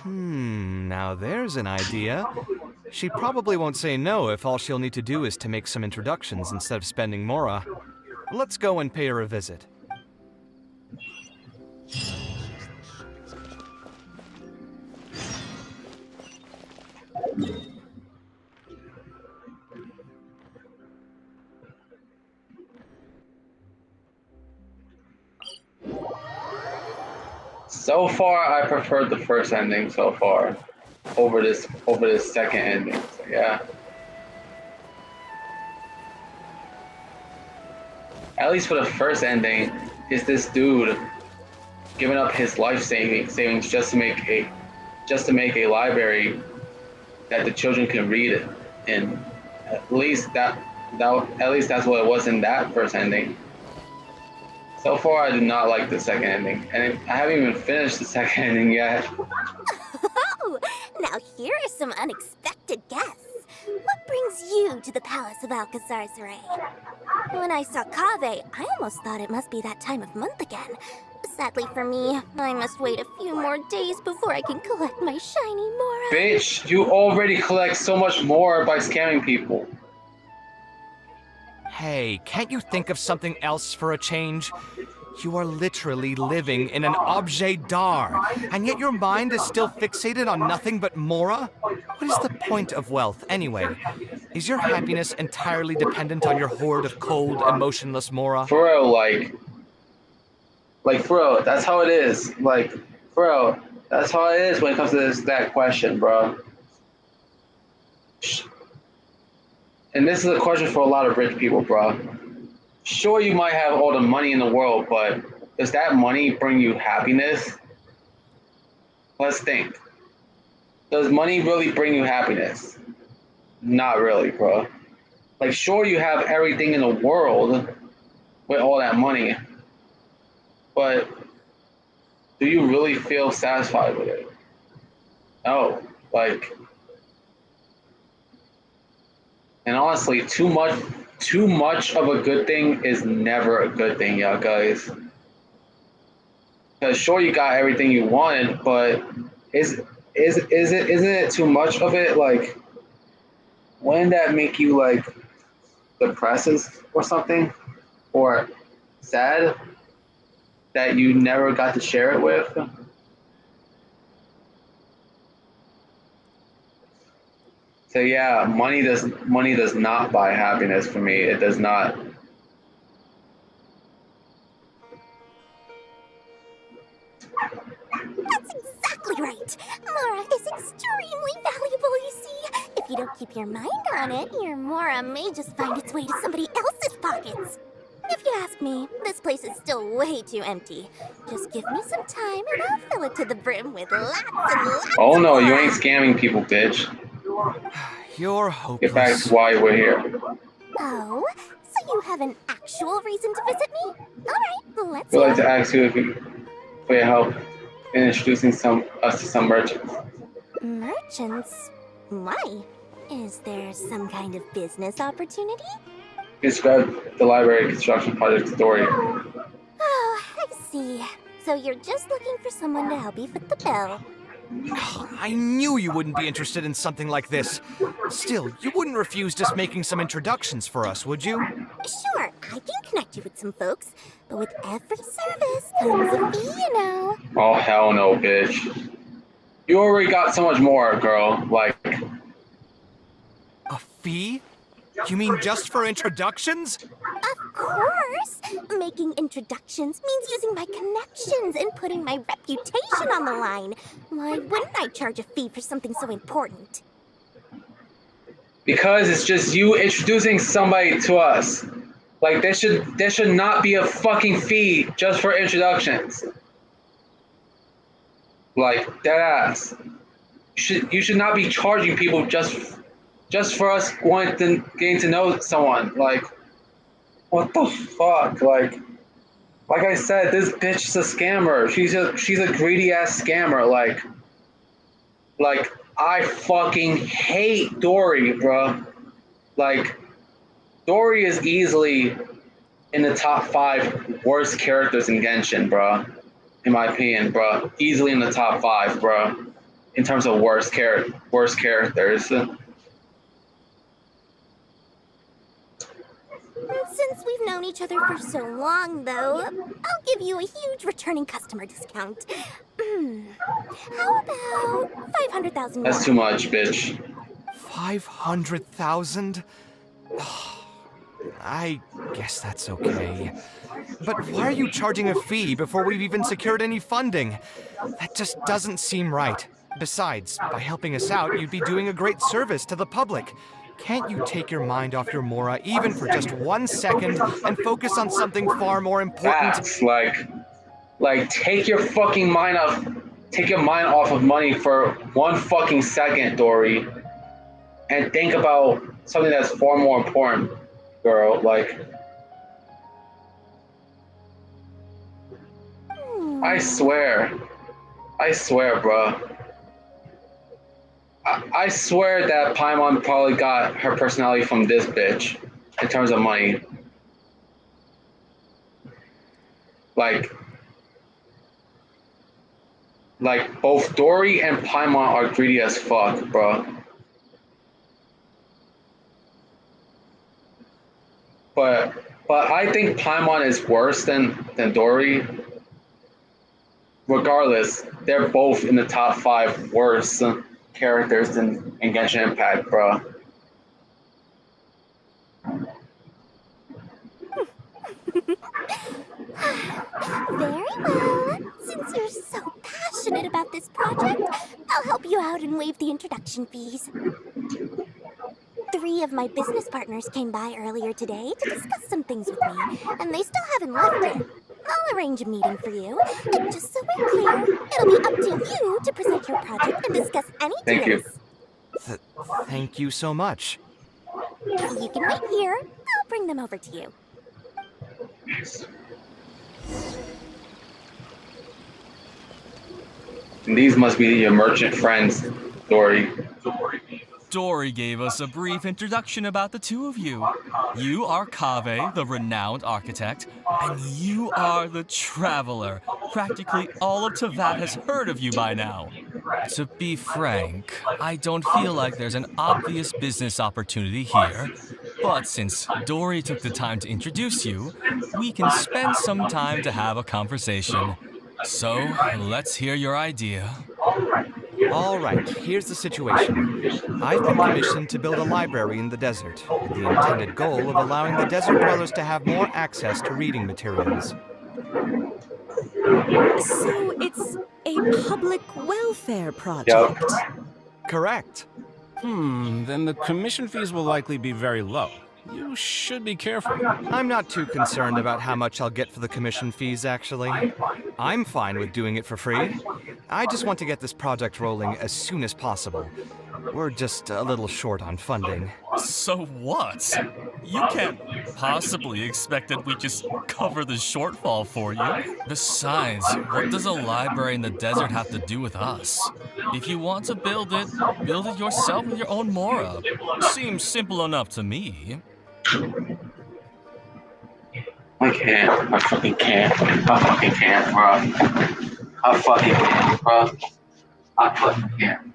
Now there's an idea. She probably won't say no if all she'll need to do is to make some introductions instead of spending Mora. Let's go and pay her a visit. So far, I preferred the first ending so far over this second ending. So, yeah. At least for the first ending, is this dude giving up his life savings just to make a library that the children can read it in. At least that's what it was in that first ending. So far, I do not like the second ending, and I haven't even finished the second ending yet. Oh, now here are some unexpected guests. What brings you to the Palace of Alcazar's Ray? When I saw Kaveh, I almost thought it must be that time of month again. Sadly for me, I must wait a few more days before I can collect my shiny Mora. Bitch, you already collect so much more by scamming people. Hey, can't you think of something else for a change? You are literally living in an objet d'art, and yet your mind is still fixated on nothing but Mora? What is the point of wealth, anyway? Is your happiness entirely dependent on your hoard of cold and motionless Mora? For real, like for real, that's how it is. Like, for real, that's how it is when it comes to that question, bro. And this is a question for a lot of rich people, bro. Sure, you might have all the money in the world, but does that money bring you happiness? Let's think. Does money really bring you happiness? Not really, bro. Like, sure, you have everything in the world with all that money, but do you really feel satisfied with it? No, like, and honestly, too much of a good thing is never a good thing, y'all guys. Because sure, you got everything you wanted, but isn't it too much of it? Like, wouldn't that make you like depressed or something, or sad that you never got to share it with? So yeah, money does not buy happiness for me. It does not. That's exactly right. Mora is extremely valuable, you see. If you don't keep your mind on it, your Mora may just find its way to somebody else's pockets. If you ask me, this place is still way too empty. Just give me some time and I'll fill it to the brim with lots and lots Oh no, of you Mora. ain't scamming people, bitch. You're Get back hopeless. to why we're here. Oh, so you have an actual reason to visit me? Alright, let's We'd like hear to it. ask you for your help in introducing us to some merchants. Merchants? Why? Is there some kind of business opportunity? Describe the library construction project story. Oh, I see. So you're just looking for someone to help you foot the bill. I knew you wouldn't be interested in something like this. Still, you wouldn't refuse just making some introductions for us, would you? Sure, I can connect you with some folks, but with every service comes a fee, you know. Oh, hell no, bitch. You already got so much more, girl. Like, A fee? You mean just for introductions? Of course! Making introductions means using my connections and putting my reputation on the line. Why wouldn't I charge a fee for something so important? because it's just you introducing somebody to us. Like, there should not be a fucking fee just for introductions. Like, dead ass. You should not be charging people just for us wanting to getting to know someone. Like, what the fuck? Like I said, this bitch is a scammer. She's a greedy ass scammer. Like I fucking hate Dory, bro. Like, Dory is easily in the top 5 worst characters in Genshin, bro. In my opinion, bro. Easily in the top 5, bro. In terms of worst characters. Since we've known each other for so long, though, I'll give you a huge returning customer discount. How about 500,000 more? That's too much, bitch. 500,000? I guess that's okay. But why are you charging a fee before we've even secured any funding? That just doesn't seem right. Besides, by helping us out, you'd be doing a great service to the public. Can't you take your mind off your Mora even for just 1 second and focus on something far more important? That's like take your mind off of money for 1 fucking second, Dory, and think about something that's far more important, girl. Like, I swear, bro. I swear that Paimon probably got her personality from this bitch in terms of money. Like both Dory and Paimon are greedy as fuck, bro. But I think Paimon is worse than Dory. Regardless, they're both in the top 5 worst characters in Genshin Impact, bro. Very well. Since you're so passionate about this project, I'll help you out and waive the introduction fees. 3 of my business partners came by earlier today to discuss some things with me, and they still haven't left yet. I'll arrange a meeting for you, and just so we're clear, it'll be up to you to present your project and discuss any Thank deals. you. Thank you so much. You can wait here. I'll bring them over to you. And these must be your merchant friends, Dory. Dory gave us a brief introduction about the two of you. You are Kaveh, the renowned architect, and you are the traveler. Practically all of Teyvat has heard of you by now. To be frank, I don't feel like there's an obvious business opportunity here, but since Dory took the time to introduce you, we can spend some time to have a conversation. So, let's hear your idea. All right, here's the situation. I've been commissioned to build a library in the desert, with the intended goal of allowing the desert dwellers to have more access to reading materials. So it's a public welfare project? Correct. Then the commission fees will likely be very low. You should be careful. I'm not too concerned about how much I'll get for the commission fees, actually. I'm fine with doing it for free. I just want to get this project rolling as soon as possible. We're just a little short on funding. So what? You can't possibly expect that we just cover the shortfall for you. Besides, what does a library in the desert have to do with us? If you want to build it yourself with your own Mora. Seems simple enough to me. I can't. I fucking can't. I fucking can't, bro. I fucking can't, bro. I fucking can't.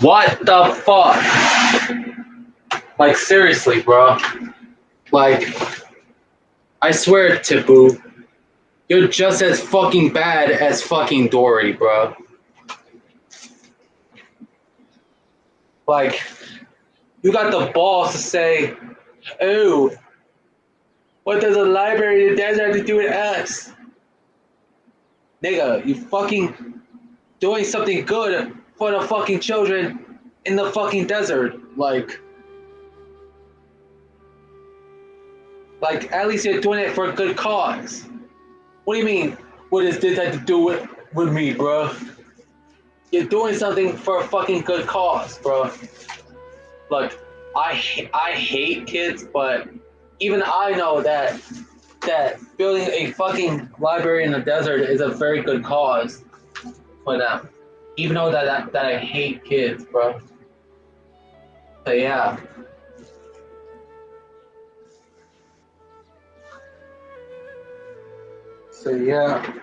What the fuck? Like, seriously, bro. Like, I swear, Tipu, you're just as fucking bad as fucking Dory, bro. Like, you got the balls to say, oh, what does a library in the desert have to do with us? Nigga, you fucking doing something good for the fucking children in the fucking desert. Like, at least you're doing it for a good cause. What do you mean? What does this have to do with me, bro? You're doing something for a fucking good cause, bro. Look, I hate kids, but even I know that building a fucking library in the desert is a very good cause for them. Even though that I hate kids, bro. But yeah. So yeah,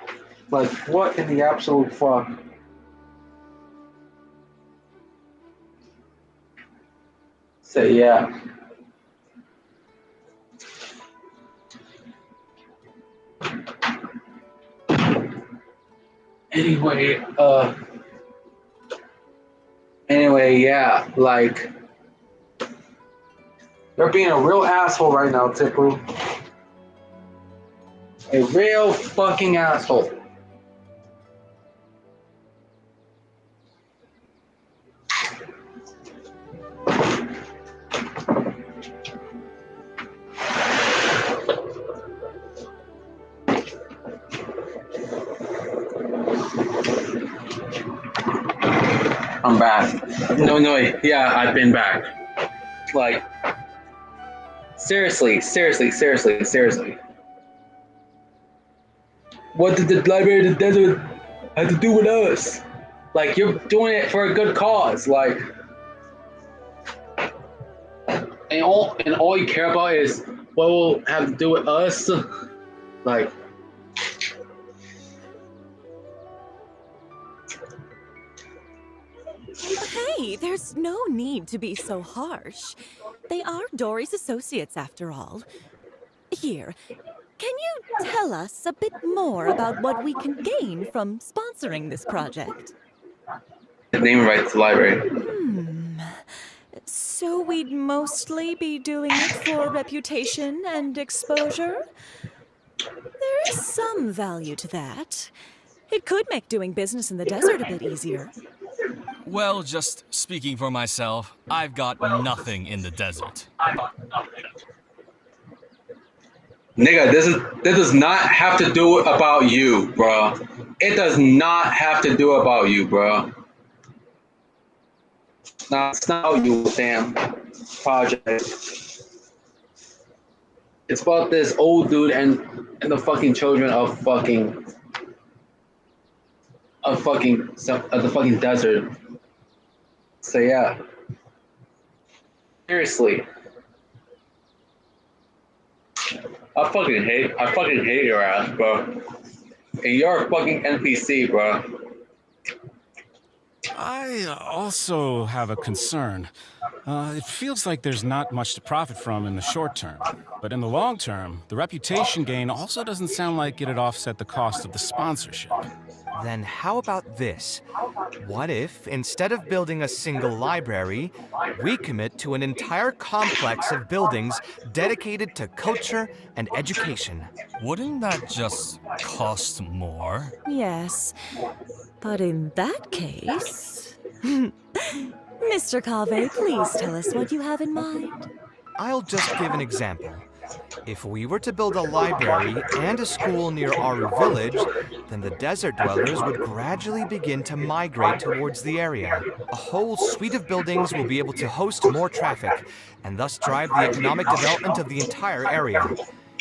like what in the absolute fuck? So yeah. Anyway, yeah, like you're being a real asshole right now, Tipu. A real fucking asshole. I'm back. No, yeah, I've been back. Like, seriously. What did the library of the desert have to do with us? Like, you're doing it for a good cause. Like, and all you care about is what will have to do with us. Like, Hey, there's no need to be so harsh. They are Dory's associates, after all. Here, can you tell us a bit more about what we can gain from sponsoring this project? name rights to the library. So we'd mostly be doing it for reputation and exposure? There is some value to that. It could make doing business in the desert a bit easier. Well, just speaking for myself, I've got nothing in the desert. Nigga, this does not have to do about you, bro. It does not have to do about you, bro. No, it's not about you, damn project. It's about this old dude and the fucking children of the fucking desert. So yeah. Seriously. I fucking hate your ass, bro. And you're a fucking NPC, bro. I also have a concern. It feels like there's not much to profit from in the short term. But in the long term, the reputation gain also doesn't sound like it'd offset the cost of the sponsorship. Then how about this? What if, instead of building a single library, we commit to an entire complex of buildings dedicated to culture and education? Wouldn't that just cost more? Yes, but in that case... Mr. Kave, please tell us what you have in mind. I'll just give an example. If we were to build a library and a school near Aru Village, then the desert dwellers would gradually begin to migrate towards the area. A whole suite of buildings will be able to host more traffic, and thus drive the economic development of the entire area.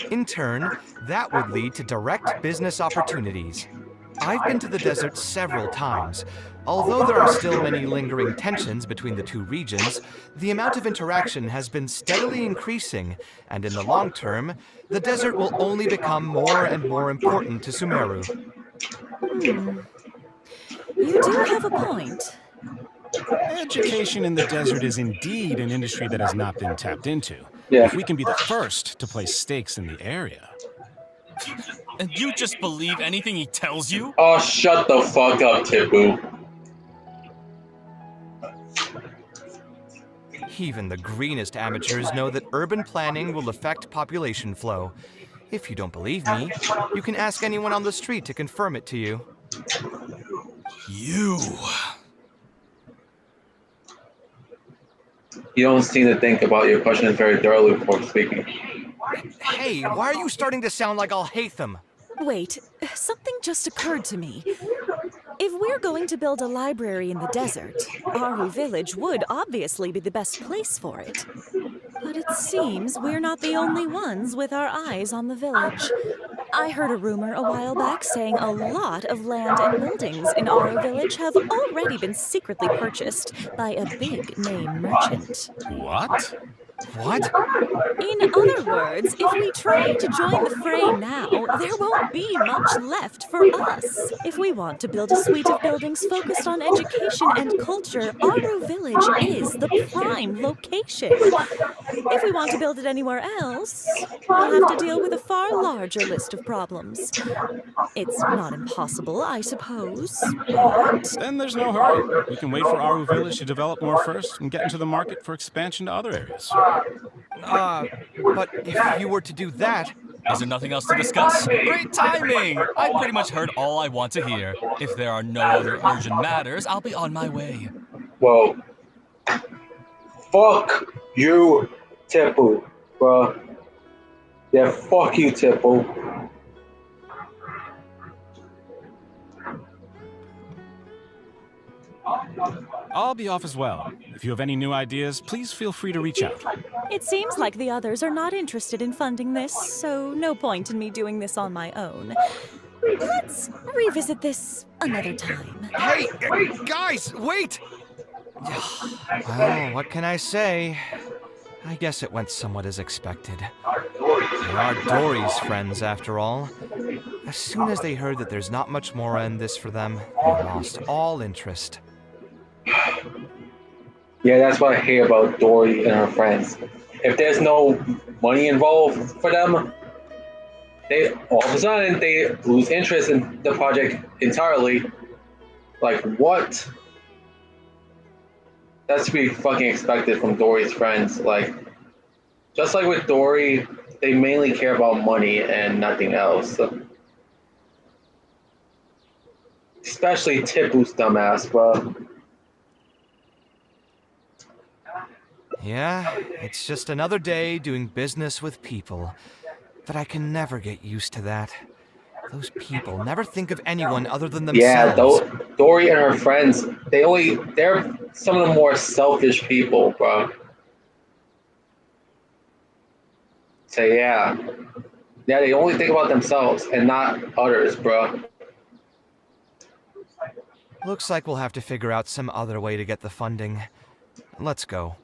In turn, that would lead to direct business opportunities. I've been to the desert several times. Although there are still many lingering tensions between the two regions, the amount of interaction has been steadily increasing, and in the long term, the desert will only become more and more important to Sumeru. You do have a point. Education in the desert is indeed an industry that has not been tapped into. Yeah. If we can be the first to place stakes in the area. And you just believe anything he tells you? Oh, shut the fuck up, Tipu. Even the greenest amateurs know that urban planning will affect population flow. If you don't believe me, you can ask anyone on the street to confirm it to you. You. You don't seem to think about your questions very thoroughly before speaking. Hey, why are you starting to sound like I'll hate them? Wait, something just occurred to me. If we're going to build a library in the desert, Aru Village would obviously be the best place for it. But it seems we're not the only ones with our eyes on the village. I heard a rumor a while back saying a lot of land and buildings in Aru Village have already been secretly purchased by a big-name merchant. What? What? In other words, if we try to join the fray now, there won't be much left for us. If we want to build a suite of buildings focused on education and culture, Aru Village is the prime location. If we want to build it anywhere else, we'll have to deal with a far larger list of problems. It's not impossible, I suppose, but... Then there's no hurry. We can wait for Aru Village to develop more first and get into the market for expansion to other areas. But if you were to do that... Is there nothing else to discuss? Great timing! I pretty much heard all I want to hear. If there are no other urgent matters, I'll be on my way. Well, fuck you, Tipu, bruh. Yeah, fuck you, Tipu. I'll be off as well. If you have any new ideas, please feel free to reach out. It seems like the others are not interested in funding this, so no point in me doing this on my own. Let's revisit this another time. Hey, guys, wait! Well, what can I say? I guess it went somewhat as expected. They are Dory's friends, after all. As soon as they heard that there's not much more in this for them, they lost all interest. Yeah, that's what I hear about Dory and her friends. If there's no money involved for them, they all of a sudden they lose interest in the project entirely. Like, what? That's to be fucking expected from Dory's friends. Like, just like with Dory, they mainly care about money and nothing else. Especially Tipu's dumbass, bro. Yeah, it's just another day doing business with people. But I can never get used to that. Those people never think of anyone other than themselves. Yeah, Dory and her friends, they're some of the more selfish people, bro. So yeah, they only think about themselves and not others, bro. Looks like we'll have to figure out some other way to get the funding. Let's go.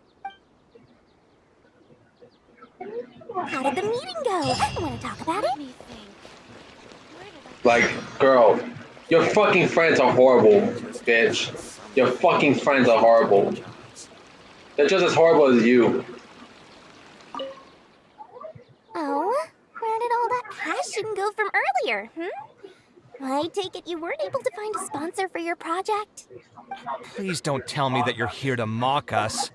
How did the meeting go? I want to talk about it. Like, girl, your fucking friends are horrible, bitch. Your fucking friends are horrible. They're just as horrible as you. Oh, where did all that passion go from earlier, I take it you weren't able to find a sponsor for your project? Please don't tell me that you're here to mock us.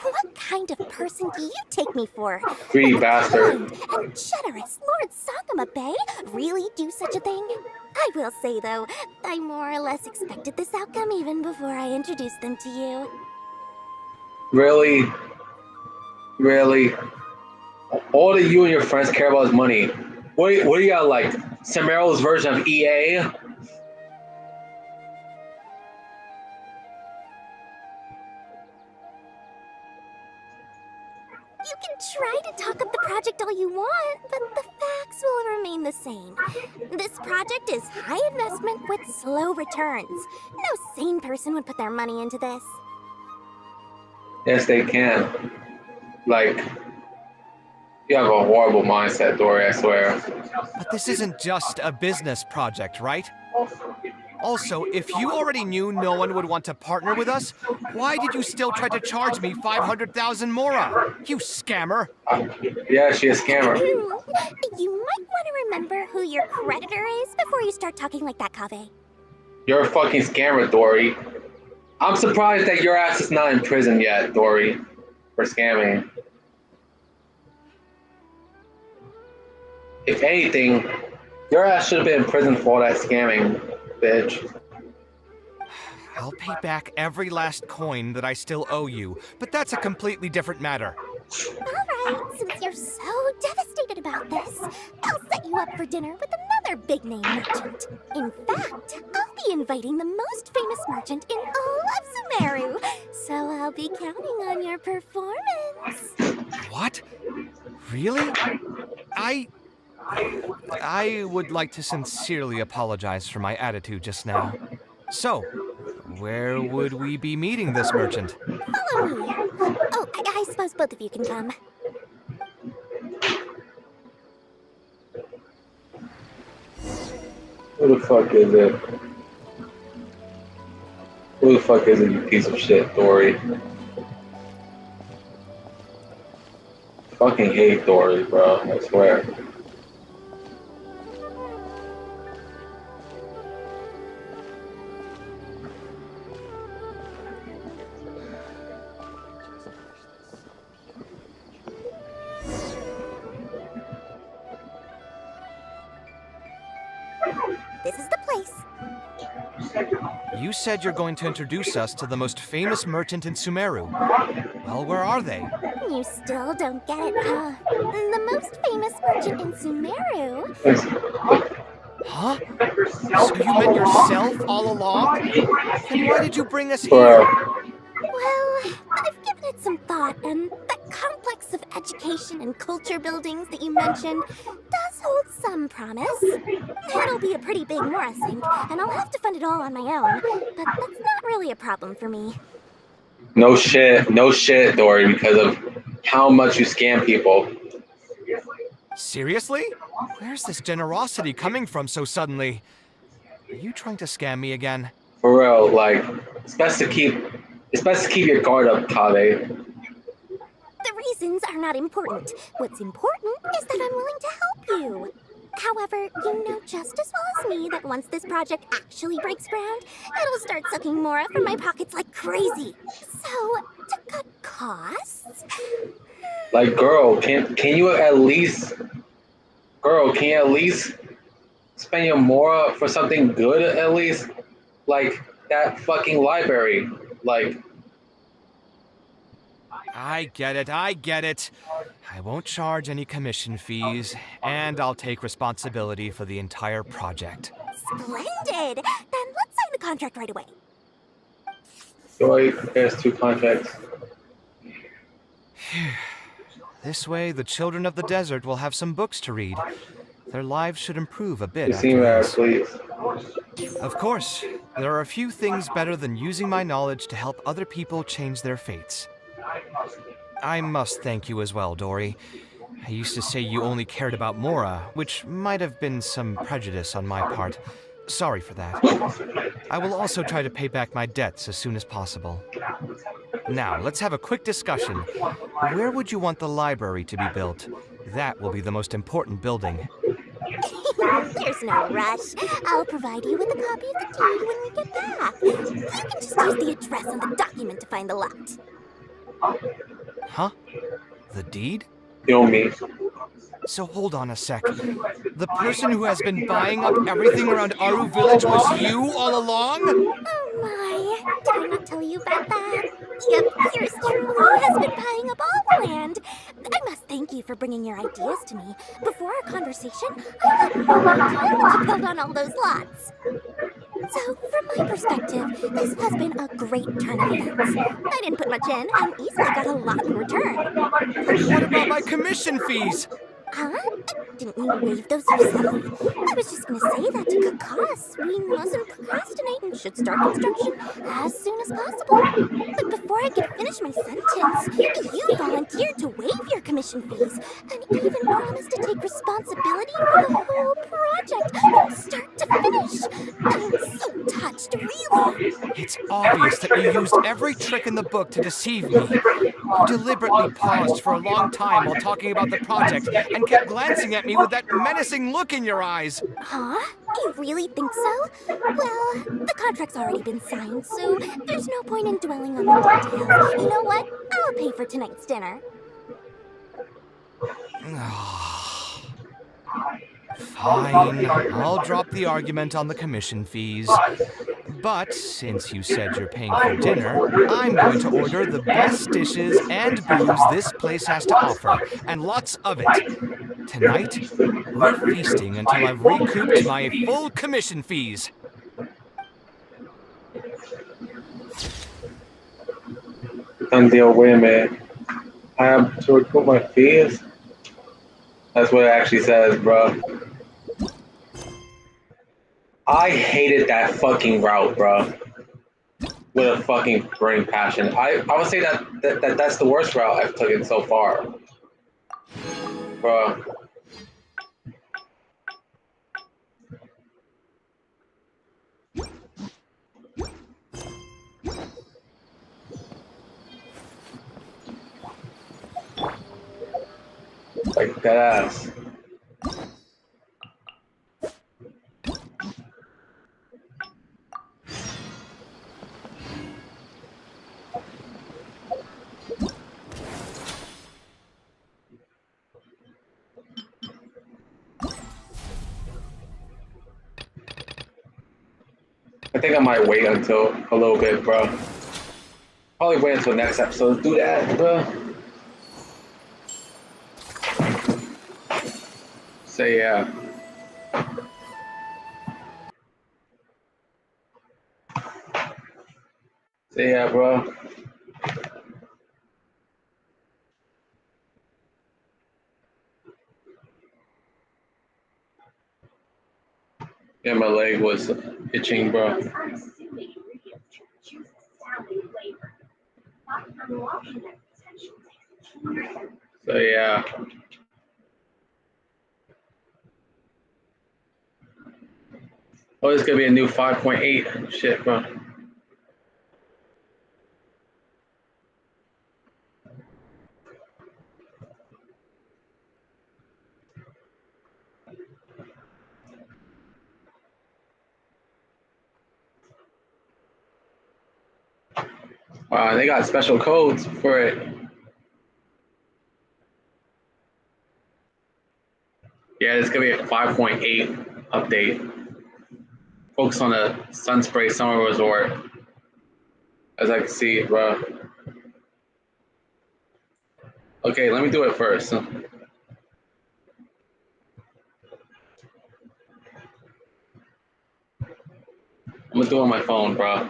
What kind of person do you take me for? Greedy Would the bastard. kind and generous Lord Sakuma Bay really do such a thing? I will say, though, I more or less expected this outcome even before I introduced them to you. Really? Really? All that you and your friends care about is money. What do you got, like, Samaro's version of EA? You can try to talk up the project all you want, but the facts will remain the same. This project is high investment with slow returns. No sane person would put their money into this. Yes, they can. Like, you have a horrible mindset, Dory, I swear. But this isn't just a business project, right? Also, if you already knew no one would want to partner with us, why did you still try to charge me 500,000 mora? You scammer! Yeah, she's a scammer. You might want to remember who your creditor is before you start talking like that, Kaveh. You're a fucking scammer, Dory. I'm surprised that your ass is not in prison yet, Dory, for scamming. If anything, your ass should have been in prison for all that scamming, bitch. I'll pay back every last coin that I still owe you, but that's a completely different matter. Alright, since you're so devastated about this, I'll set you up for dinner with another big-name merchant. In fact, I'll be inviting the most famous merchant in all of Sumeru, so I'll be counting on your performance. What? Really? I would like to sincerely apologize for my attitude just now. So, where would we be meeting this merchant? Follow me. Oh, I suppose both of you can come. Who the fuck is it? Who the fuck is it, you piece of shit, Dory? Fucking hate Dory, bro, I swear. This is the place. You said you're going to introduce us to the most famous merchant in Sumeru. Well, where are they? You still don't get it, huh? The most famous merchant in Sumeru? Huh? So you met yourself all along? Then why did you bring us here? Well, I've given it some thought, and that complex of education and culture buildings that you mentioned does hold some promise. It'll be a pretty big Mora sink, and I'll have to fund it all on my own, but that's not really a problem for me. No shit, Dory, because of how much you scam people. Seriously? Where's this generosity coming from so suddenly? Are you trying to scam me again? For real, like, it's best to keep your guard up, Kaveh. The reasons are not important. What's important is that I'm willing to help you. However, you know just as well as me that once this project actually breaks ground, it'll start sucking Mora from my pockets like crazy. So, to cut costs... Like, girl, can you at least spend your Mora for something good at least? Like, that fucking library. Like... I get it. I won't charge any commission fees, and I'll take responsibility for the entire project. Splendid! Then let's sign the contract right away. Dory prepares 2 contracts. This way, the children of the desert will have some books to read. Their lives should improve a bit You after seem this. please. Of course, there are a few things better than using my knowledge to help other people change their fates. I must thank you as well, Dory. I used to say you only cared about Mora, which might have been some prejudice on my part. Sorry for that. I will also try to pay back my debts as soon as possible. Now, let's have a quick discussion. Where would you want the library to be built? That will be the most important building. There's no rush. I'll provide you with a copy of the deed when we get back. You can just use the address on the document to find the lot. Huh? The deed? Kill me. So hold on a sec. The person who has been buying up everything around Aru Village was you all along? Oh my, did I not tell you about that? Yep, yours truly has been buying up all the land. I must thank you for bringing your ideas to me. Before our conversation, I had no idea what to build on all those lots. So, from my perspective, this has been a great turn of events. I didn't put much in and easily got a lot in return. What about my commission fees? Huh? Didn't you waive those yourself? I was just gonna say that to cut costs. We mustn't procrastinate and should start construction as soon as possible. But before I could finish my sentence, you volunteered to waive your commission fees and even promised to take responsibility for the whole project from start to finish. I'm so touched, really. It's obvious that you used every trick in the book to deceive me. You deliberately paused for a long time while talking about the project and kept glancing at me with that menacing look in your eyes. Huh? You really think so? Well, the contract's already been signed, so there's no point in dwelling on the details. You know what? I'll pay for tonight's dinner. Fine, I'll drop the argument on the commission fees. But since you said you're paying for dinner, I'm going to order the best dishes and booze this place has to offer, and lots of it. Tonight, we're feasting until I've recouped my full commission fees. Done deal, wait a minute. I have to recoup my fees? That's what it actually says, bro. I hated that fucking route, bro. With a fucking burning passion. I would say that's the worst route I've taken so far. Bro. Like that ass. I think I might wait until a little bit, bro. Probably wait until next episode to do that, bro. So yeah. So yeah, bro. Yeah, my leg was itching, bro. So yeah. Oh, this is gonna be a new 5.8 shit, bro. Wow, they got special codes for it. Yeah, it's gonna be a 5.8 update. Focus on the Sunspray Summer Resort. As I can see, bro. Okay, let me do it first. I'm gonna do it on my phone, bro.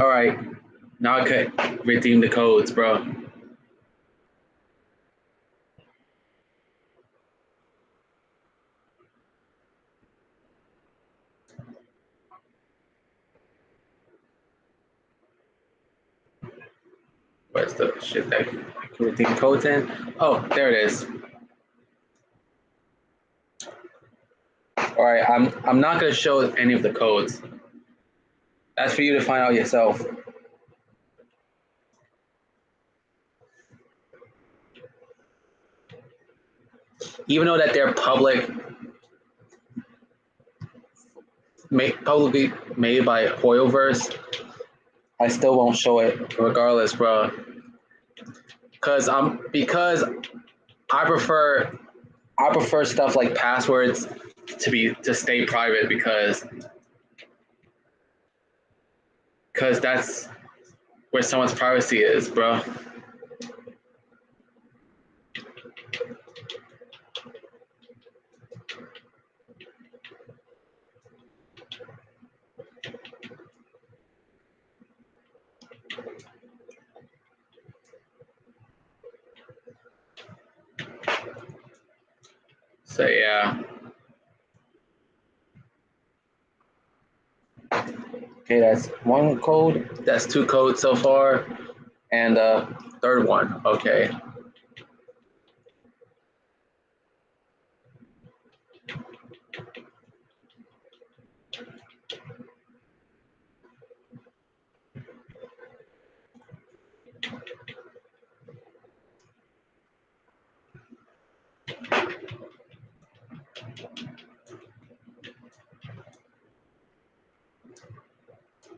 All right, now I could redeem the codes, bro. Where's the shit that can redeem codes in? Oh, there it is. All right, I'm not gonna show any of the codes. That's for you to find out yourself. Even though that they're publicly made by Hoyoverse, I still won't show it regardless, bro. Because I prefer stuff like passwords to stay private because that's where someone's privacy is, bro. So yeah. Okay, that's one code. That's two codes so far, and third one. Okay.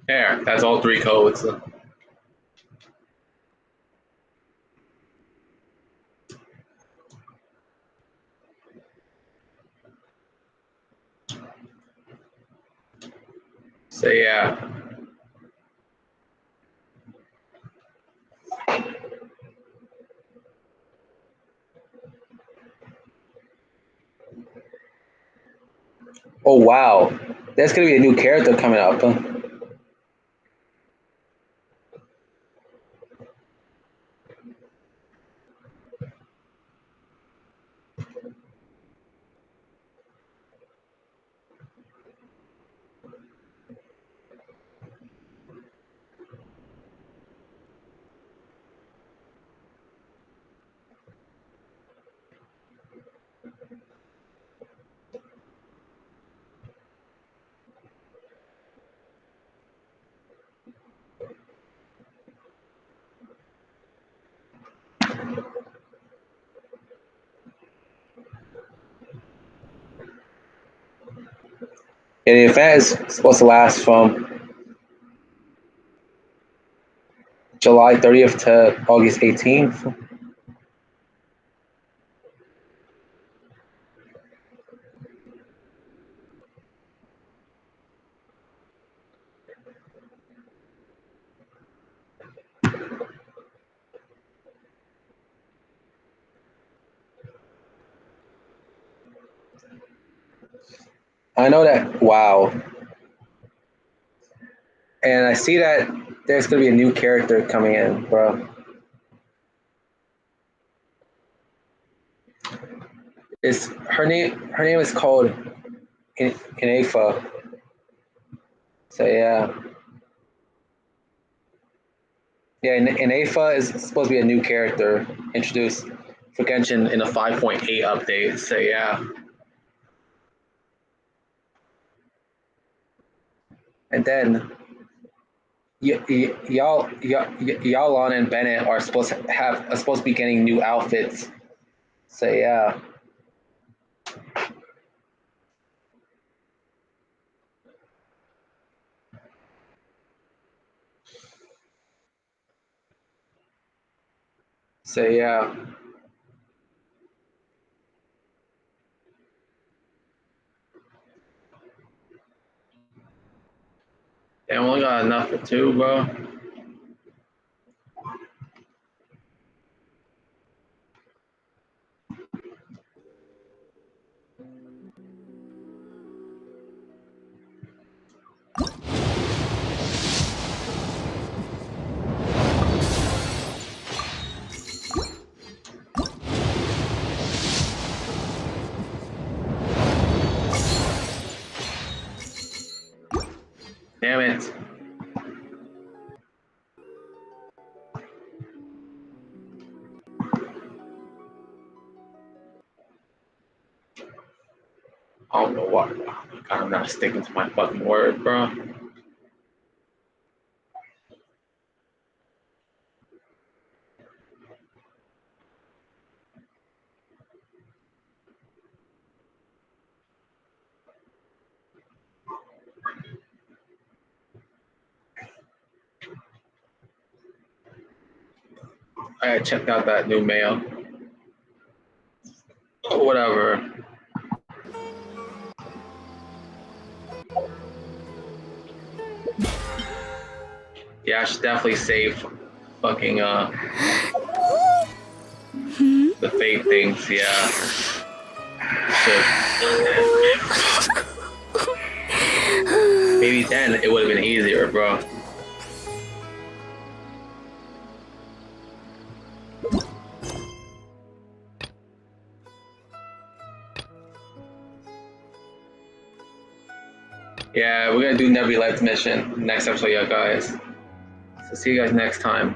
There, that's all three codes. So yeah. Oh wow, there's gonna be a new character coming up. And the event is supposed to last from July 30th to August 18th. I know that. Wow. And I see that there's gonna be a new character coming in, bro. It's her name. Her name is called Inafa. So yeah, yeah. Inafa is supposed to be a new character introduced for Genshin in a 5.8 update. So yeah, and then y'all and Bennett are supposed to be getting new outfits. So yeah. So yeah. Damn, we only got enough for two, bro. Damn it. I don't know what. I'm not sticking to my fucking word, bro. I checked out that new mail. Whatever. Yeah, I should definitely save fucking the fake things, yeah. Maybe then it would have been easier, bro. Yeah, we're gonna do Never Left mission next episode, yeah, guys. So see you guys next time.